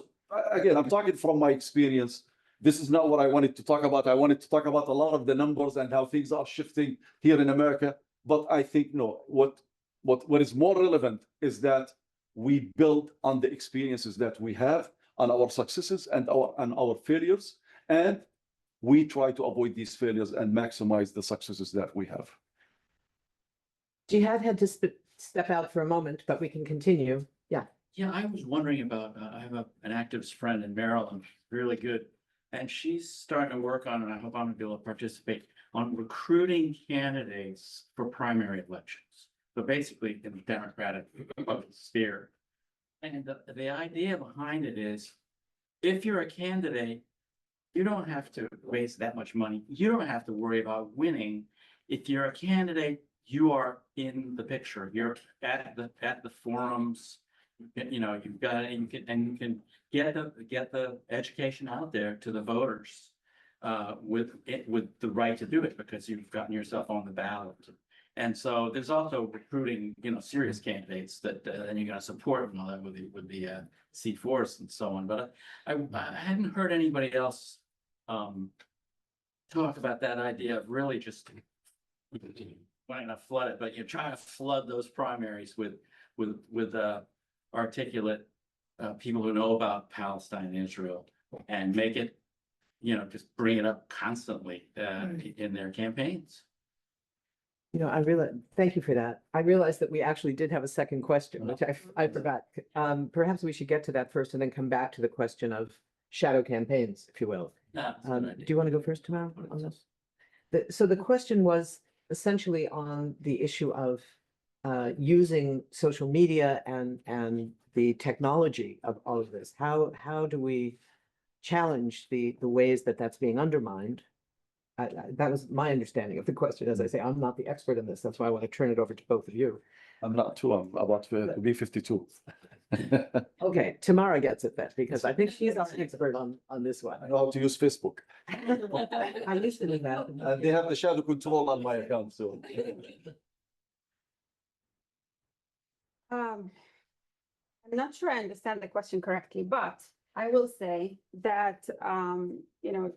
again, I'm talking from my experience. This is not what I wanted to talk about. I wanted to talk about a lot of the numbers and how things are shifting here in America. But I think, no, what is more relevant is that we build on the experiences that we have, on our successes and our failures, and we try to avoid these failures and maximize the successes that we have. Jihad had to step out for a moment, but we can continue. Yeah. Yeah, I was wondering about, I have an activist friend in Maryland, really good. And she's starting to work on, and I hope I'm gonna be able to participate, on recruiting candidates for primary elections. So basically in the Democratic sphere. And the idea behind it is, if you're a candidate, you don't have to waste that much money. You don't have to worry about winning. If you're a candidate, you are in the picture. You're at the forums. You know, you've got, and you can get the education out there to the voters with the right to do it, because you've gotten yourself on the ballot. And so there's also recruiting, you know, serious candidates that and you're going to support and all that with the C4s and so on. But I hadn't heard anybody else talk about that idea of really just wanting to flood it, but you're trying to flood those primaries with articulate people who know about Palestine and Israel, and make it, you know, just bring it up constantly in their campaigns. You know, I realize, thank you for that. I realized that we actually did have a second question, which I forgot. Perhaps we should get to that first and then come back to the question of shadow campaigns, if you will. Do you want to go first, Tamara, on this? So the question was essentially on the issue of using social media and the technology of all of this. How do we challenge the ways that that's being undermined? That was my understanding of the question. As I say, I'm not the expert in this. That's why I want to turn it over to both of you. I'm not too, I'm about to be 52. Okay, Tamara gets it then, because I think she's our expert on this one. I know how to use Facebook. I used to do that. And they have the shadow control on my account, so. I'm not sure I understand the question correctly, but I will say that, you know,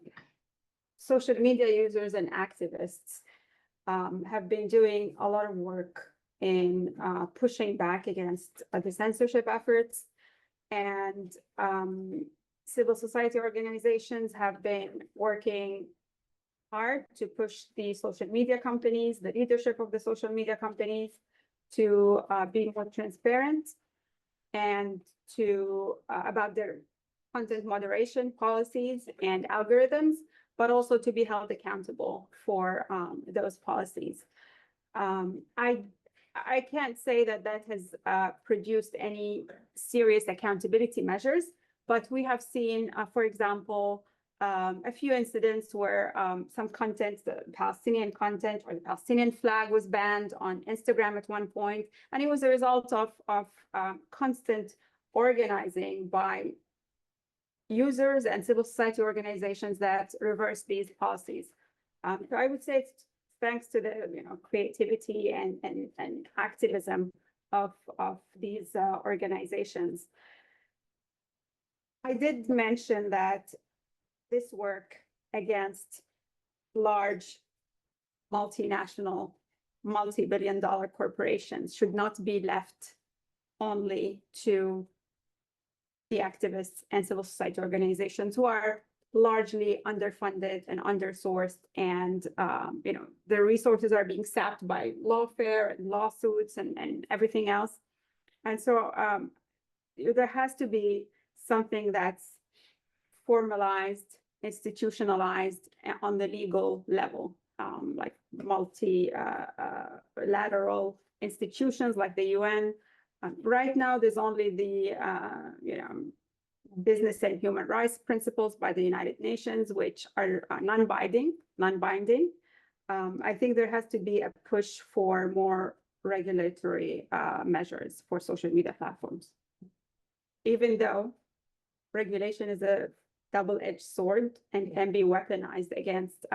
social media users and activists have been doing a lot of work in pushing back against the censorship efforts, and civil society organizations have been working hard to push the social media companies, the leadership of the social media companies, to be more transparent and to about their content moderation policies and algorithms, but also to be held accountable for those policies. I can't say that that has produced any serious accountability measures, but we have seen, for example, a few incidents where some content, the Palestinian content or the Palestinian flag, was banned on Instagram at one point, and it was a result of constant organizing by users and civil society organizations that reverse these policies. So I would say it's thanks to the creativity and activism of these organizations. I did mention that this work against large multinational, multi-billion-dollar corporations should not be left only to the activists and civil society organizations who are largely underfunded and undersourced, and their resources are being sapped by lawfare and lawsuits and everything else. And so there has to be something that's formalized, institutionalized on the legal level, like multilateral institutions like the UN. Right now, there's only the business and human rights principles by the United Nations, which are non-binding. I think there has to be a push for more regulatory measures for social media platforms. Even though regulation is a double-edged sword and can be weaponized against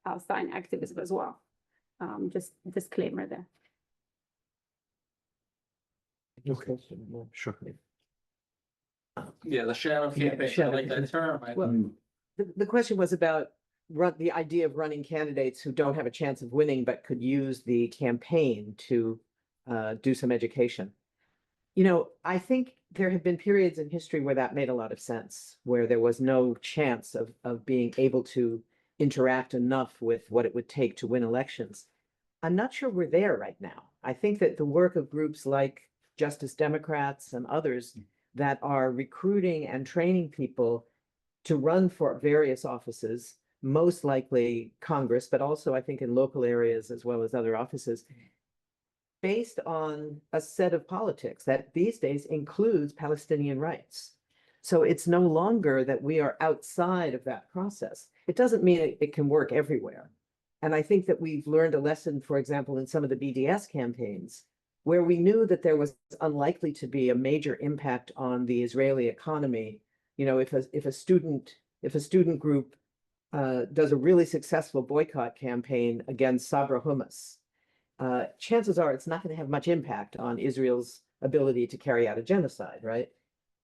Palestine activism as well. Just disclaimer there. Sure. Yeah, the shadow campaign, I shadow like that term. Well, the question was about the idea of running candidates who don't have a chance of winning, but could use the campaign to do some education. You know, I think there have been periods in history where that made a lot of sense, where there was no chance of being able to interact enough with what it would take to win elections. I'm not sure we're there right now. I think that the work of groups like Justice Democrats and others that are recruiting and training people to run for various offices, most likely Congress, but also I think in local areas as well as other offices, based on a set of politics that these days includes Palestinian rights. So it's no longer that we are outside of that process. It doesn't mean it can work everywhere. And I think that we've learned a lesson, for example, in some of the BDS campaigns, where we knew that there was unlikely to be a major impact on the Israeli economy. You know, if a student group does a really successful boycott campaign against Sabra hummus, chances are it's not going to have much impact on Israel's ability to carry out a genocide, right?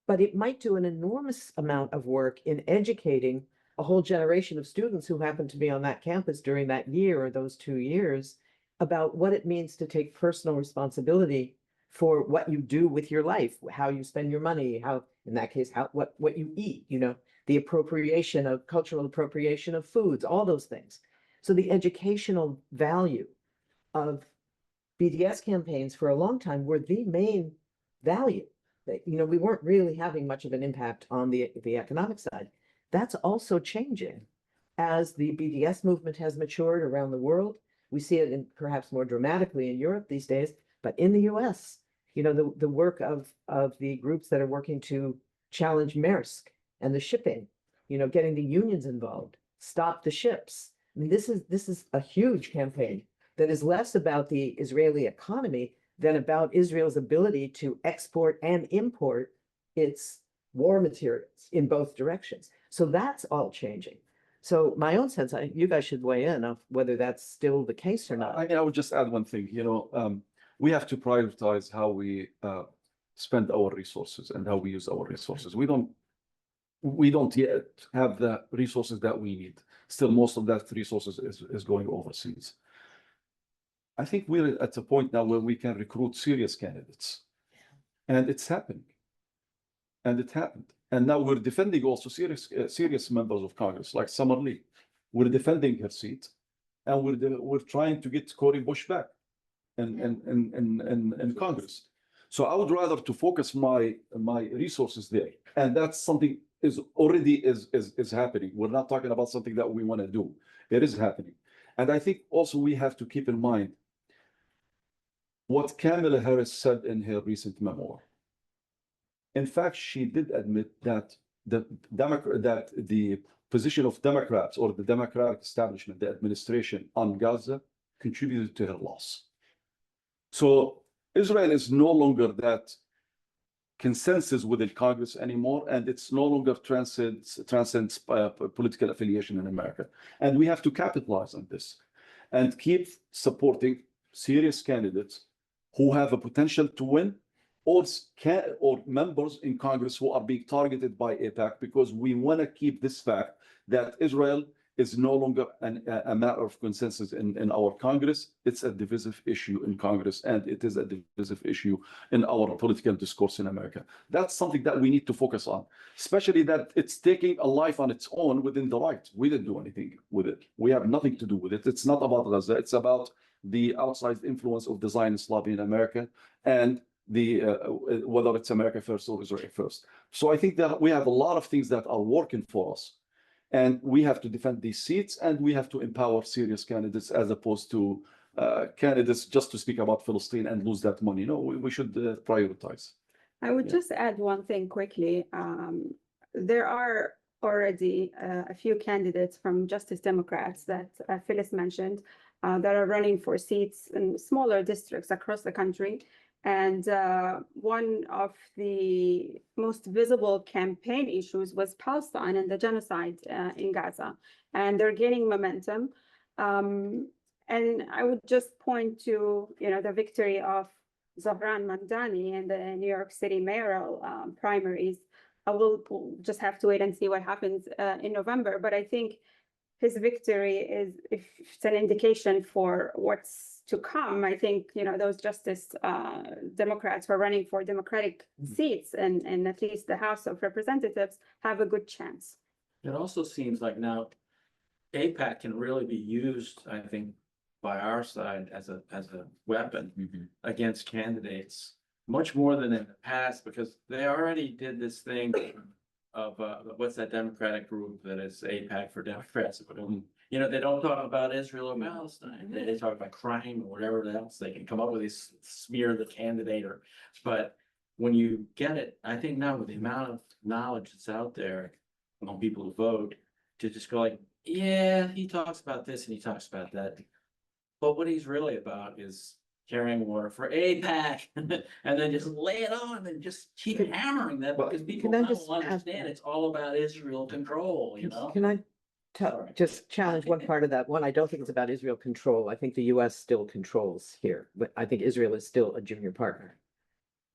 But it might do an enormous amount of work in educating a whole generation of students who happen to be on that campus during that year or those 2 years about what it means to take personal responsibility for what you do with your life, how you spend your money, how, in that case, what you eat, you know, the appropriation of cultural appropriation of foods, all those things. So the educational value of BDS campaigns for a long time were the main value. That, you know, we weren't really having much of an impact on the economic side. That's also changing as the BDS movement has matured around the world. We see it perhaps more dramatically in Europe these days, but in the US, you know, the work of the groups that are working to challenge Maersk and the shipping, you know, getting the unions involved, stop the ships. I mean, this is a huge campaign that is less about the Israeli economy than about Israel's ability to export and import its war materials in both directions. So that's all changing. So my own sense, you guys should weigh in on whether that's still the case or not. I would just add one thing, you know, we have to prioritize how we spend our resources and how we use our resources. We don't yet have the resources that we need. Still, most of that resources is going overseas. I think we're at a point now where we can recruit serious candidates, and it's happening. And it happened. And now we're defending also serious members of Congress, like Summer Lee. We're defending her seat, and we're trying to get Cory Bush back in Congress. So I would rather to focus my resources there, and that's something is already happening. We're not talking about something that we want to do. It is happening, and I think also we have to keep in mind what Kamala Harris said in her recent memoir. In fact, she did admit that the position of Democrats or the Democratic establishment, the administration on Gaza, contributed to her loss. So Israel is no longer that consensus within Congress anymore, and it's no longer transcends political affiliation in America. And we have to capitalize on this and keep supporting serious candidates who have a potential to win, or members in Congress who are being targeted by AIPAC, because we want to keep this fact that Israel is no longer a matter of consensus in our Congress. It's a divisive issue in Congress, and it is a divisive issue in our political discourse in America. That's something that we need to focus on, especially that it's taking a life on its own within the right. We didn't do anything with it. We have nothing to do with it. It's not about Gaza. It's about the outside influence of the Zionist lobby in America, and whether it's America first or Israel first. So I think that we have a lot of things that are working for us, and we have to defend these seats, and we have to empower serious candidates as opposed to candidates just to speak about Palestine and lose that money. No, we should prioritize. I would just add one thing quickly. There are already a few candidates from Justice Democrats that Phyllis mentioned that are running for seats in smaller districts across the country. And one of the most visible campaign issues was Palestine and the genocide in Gaza. And they're gaining momentum. And I would just point to, the victory of Zahran Mamdani in the New York City mayoral primaries. We'll just have to wait and see what happens in November. But I think his victory is, if it's an indication for what's to come. I think, those Justice Democrats who are running for Democratic seats and at least the House of Representatives have a good chance. It also seems like now AIPAC can really be used, I think, by our side as a weapon against candidates, much more than in the past, because they already did this thing of what's that Democratic group that is AIPAC for Democrats? They don't talk about Israel or Palestine. They talk about crime or whatever else they can come up with. They smear the candidate, but when you get it, I think now with the amount of knowledge that's out there among people who vote, to just go like, yeah, he talks about this and he talks about that. But what he's really about is carrying water for AIPAC and then just lay it on and just keep hammering that, because people Can I now just will understand it's all about Israel control, Can I Sorry. just challenge one part of that? One, I don't think it's about Israel control. I think the US still controls here, but I think Israel is still a junior partner.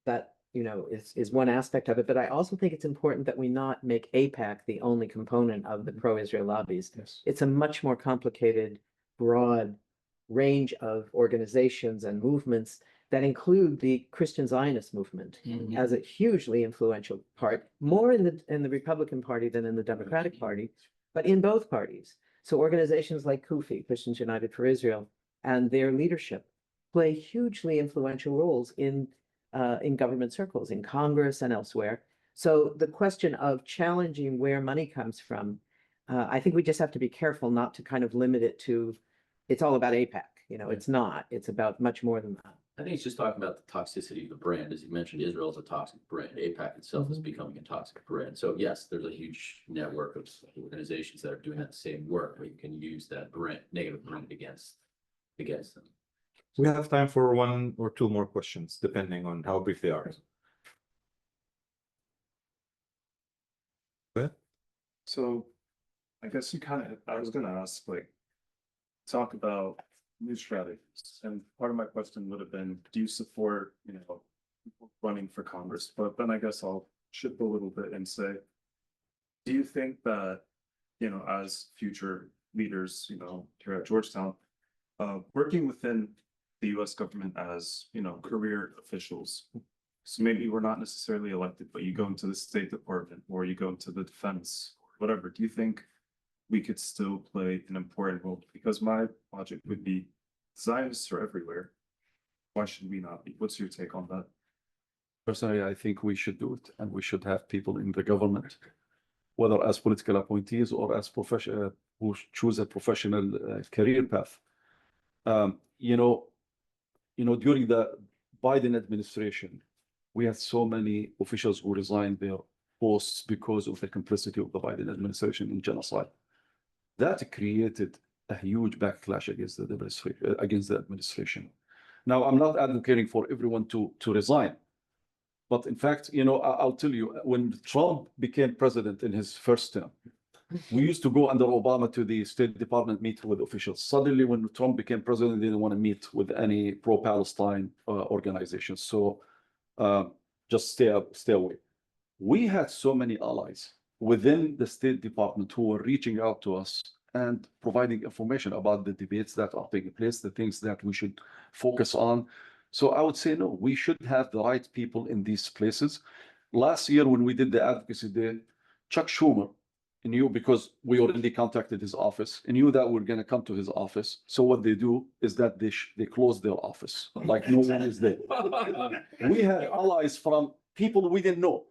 That, is one aspect of it, but I also think it's important that we not make AIPAC the only component of the pro-Israel lobbies. Yes. It's a much more complicated, broad range of organizations and movements that include the Christian Zionist movement as a hugely influential part, more in the Republican Party than in the Democratic Party, but in both parties. So organizations like CUFI, Christians United for Israel, and their leadership play hugely influential roles in government circles, in Congress and elsewhere. So the question of challenging where money comes from, I think we just have to be careful not to kind of limit it to, it's all about AIPAC. It's not. It's about much more than that. I think he's just talking about the toxicity of the brand. As you mentioned, Israel is a toxic brand. AIPAC itself is becoming a toxic brand. So yes, there's a huge network of organizations that are doing that same work, where you can use that brand, negative brand against them. We have time for one or two more questions, depending on how brief they are. Go ahead. So I guess I was gonna ask, talk about new strategies. And part of my question would have been, do you support, running for Congress? But then I guess I'll shift a little bit and say, do you think that, as future leaders, here at Georgetown, working within the US government as, career officials, so maybe we're not necessarily elected, but you go into the State Department or you go into the defense or whatever, do you think we could still play an important role? Because my logic would be, Zionists are everywhere. Why should we not be? What's your take on that? Personally, I think we should do it, and we should have people in the government, whether as political appointees or as who choose a professional career path. During the Biden administration, we had so many officials who resigned their posts because of the complicity of the Biden administration in genocide. That created a huge backlash against the administration. Now, I'm not advocating for everyone to resign, but in fact, I'll tell you, when Trump became president in his first term, we used to go under Obama to the State Department, meet with officials. Suddenly, when Trump became president, they didn't want to meet with any pro-Palestine organizations. So just stay away. We had so many allies within the State Department who were reaching out to us and providing information about the debates that are taking place, the things that we should focus on. So I would say, no, we should have the right people in these places. Last year, when we did the advocacy day, Chuck Schumer knew, because we already contacted his office, and knew that we're going to come to his office. So what they do is that they close their office, like no one is there. We had allies from people we didn't know.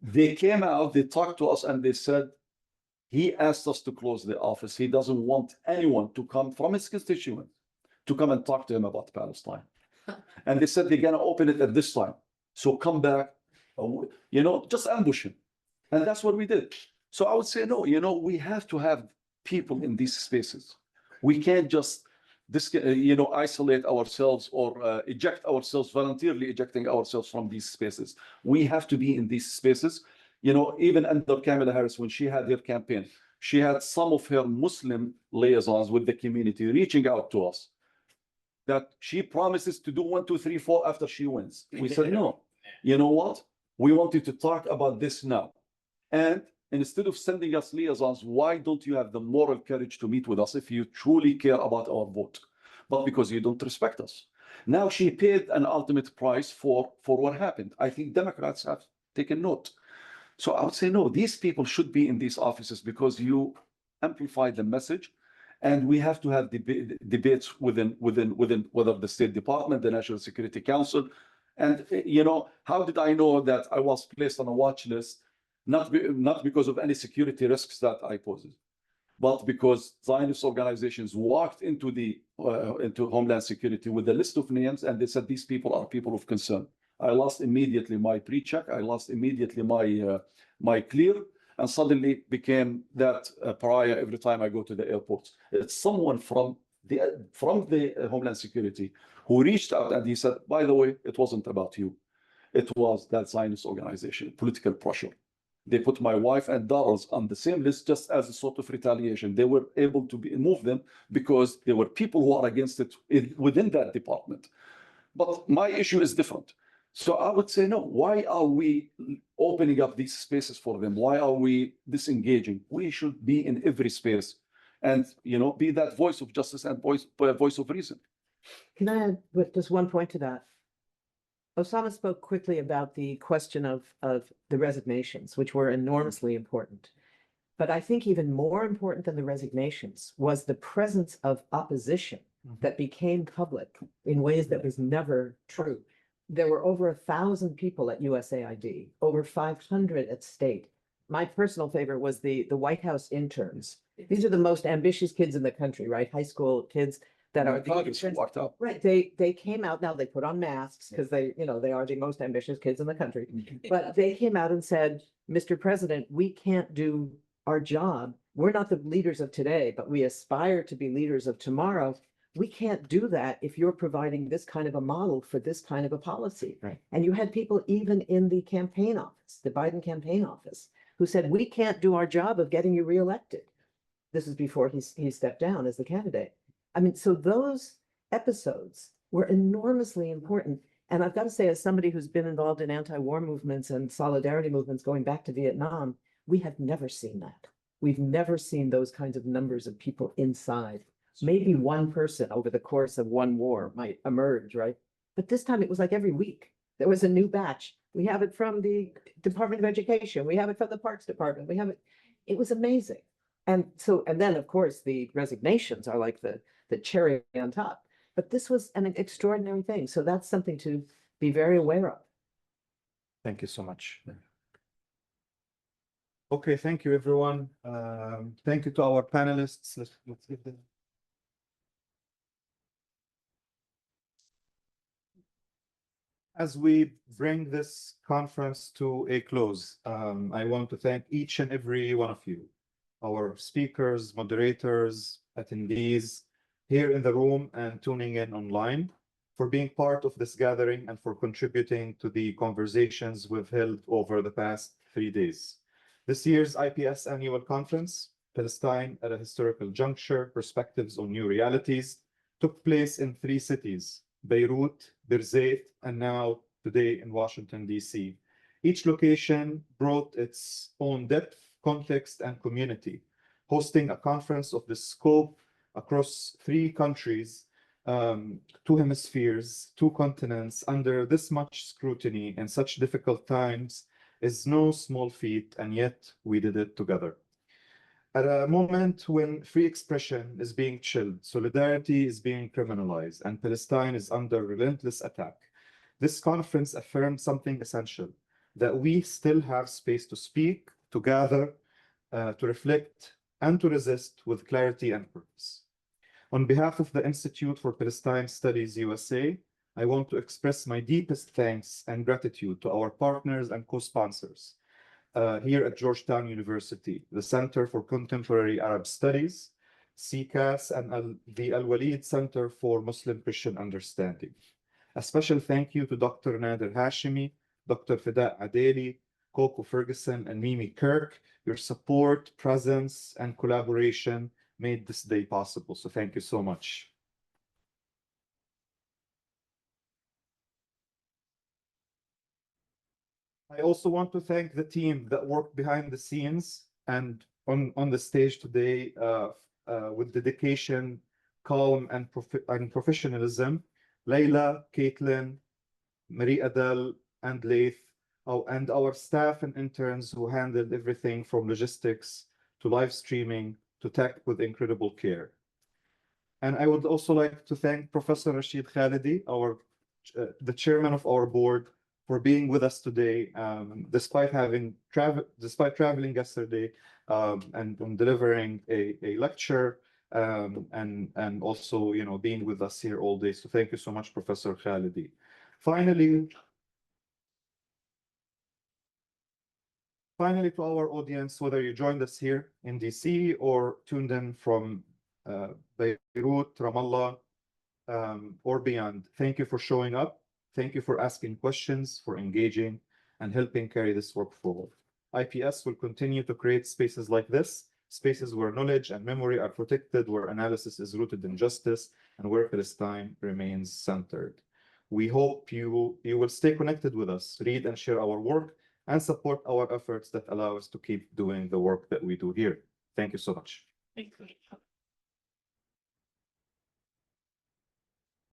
They came out, they talked to us, and they said, he asked us to close the office. He doesn't want anyone to come from his constituents to come and talk to him about Palestine. And they said they're going to open it at this time. So come back, just ambush him. And that's what we did. So I would say, no, we have to have people in these spaces. We can't just isolate ourselves or eject ourselves, voluntarily ejecting ourselves from these spaces. We have to be in these spaces. Even under Kamala Harris, when she had her campaign, she had some of her Muslim liaisons with the community reaching out to us that she promises to do 1, 2, 3, 4 after she wins. We said, no, you know what? We want you to talk about this now. And instead of sending us liaisons, why don't you have the moral courage to meet with us if you truly care about our vote? But because you don't respect us. Now she paid an ultimate price for what happened. I think Democrats have taken note. So I would say, no, these people should be in these offices because you amplify the message. And we have to have debates within whether the State Department, the National Security Council. And, how did I know that I was placed on a watch list? Not because of any security risks that I posed, but because Zionist organizations walked into into Homeland Security with a list of names, and they said these people are people of concern. I lost immediately my pre-check. I lost immediately my clear, and suddenly became that pariah every time I go to the airport. It's someone from the Homeland Security who reached out and he said, by the way, it wasn't about you. It was that Zionist organization, political pressure. They put my wife and daughters on the same list just as a sort of retaliation. They were able to move them because there were people who are against it within that department. But my issue is different. So I would say, no, why are we opening up these spaces for them? Why are we disengaging? We should be in every space and, be that voice of justice and voice of reason. Can I add just one point to that? Osama spoke quickly about the question of the resignations, which were enormously important. But I think even more important than the resignations was the presence of opposition that became public in ways that was never true. There were over 1,000 people at USAID, over 500 at state. My personal favorite was the White House interns. These are the most ambitious kids in the country, right? High school kids that are walked up. Right. They came out. Now they put on masks because they are the most ambitious kids in the country. But they came out and said, Mr. President, we can't do our job. We're not the leaders of today, but we aspire to be leaders of tomorrow. We can't do that if you're providing this kind of a model for this kind of a policy. Right. And you had people even in the campaign office, the Biden campaign office, who said, we can't do our job of getting you reelected. This is before he stepped down as the candidate. I mean, so those episodes were enormously important. And I've got to say, as somebody who's been involved in anti-war movements and solidarity movements going back to Vietnam, we have never seen that. We've never seen those kinds of numbers of people inside. Maybe one person over the course of one war might emerge, right? But this time it was like every week. There was a new batch. We have it from the Department of Education. We have it from the Parks Department. We have it. It was amazing. And then, of course, the resignations are like the cherry on top. But this was an extraordinary thing. So that's something to be very aware of. Thank you so much. Okay, thank you, everyone. Thank you to our panelists. Let's give them. As we bring this conference to a close, I want to thank each and every one of you, our speakers, moderators, attendees here in the room and tuning in online, for being part of this gathering and for contributing to the conversations we've held over the past 3 days. This year's IPS Annual Conference, Palestine at a Historical Juncture, Perspectives on New Realities, took place in 3 cities, Beirut, Birzeit, and now today in Washington, D.C. Each location brought its own depth, context, and community, hosting a conference of this scope across 3 countries, 2 hemispheres, 2 continents, under this much scrutiny in such difficult times is no small feat, and yet we did it together. At a moment when free expression is being chilled, solidarity is being criminalized, and Palestine is under relentless attack, this conference affirmed something essential, that we still have space to speak, to gather, to reflect, and to resist with clarity and purpose. On behalf of the Institute for Palestine Studies USA, I want to express my deepest thanks and gratitude to our partners and co-sponsors here at Georgetown University, the Center for Contemporary Arab Studies, CCAS, and the Al-Walid Center for Muslim Christian Understanding. A special thank you to Dr. Nader Hashimi, Dr. Fida Adeli, Coco Ferguson, and Mimi Kirk. Your support, presence, and collaboration made this day possible. So thank you so much. I also want to thank the team that worked behind the scenes and on the stage today with dedication, calm, and professionalism. Layla, Caitlin, Marie Adele, and Laith, and our staff and interns who handled everything from logistics to live streaming to tech with incredible care. And I would also like to thank Professor Rashid Khalidi, the chairman of our board, for being with us today, despite traveling yesterday and delivering a lecture and also being with us here all day. So thank you so much, Professor Khalidi. Finally, to our audience, whether you joined us here in DC or tuned in from Beirut, Ramallah, or beyond, thank you for showing up. Thank you for asking questions, for engaging, and helping carry this work forward. IPS will continue to create spaces like this, spaces where knowledge and memory are protected, where analysis is rooted in justice, and where Palestine remains centered. We hope you will stay connected with us, read and share our work, and support our efforts that allow us to keep doing the work that we do here. Thank you so much. Thank you.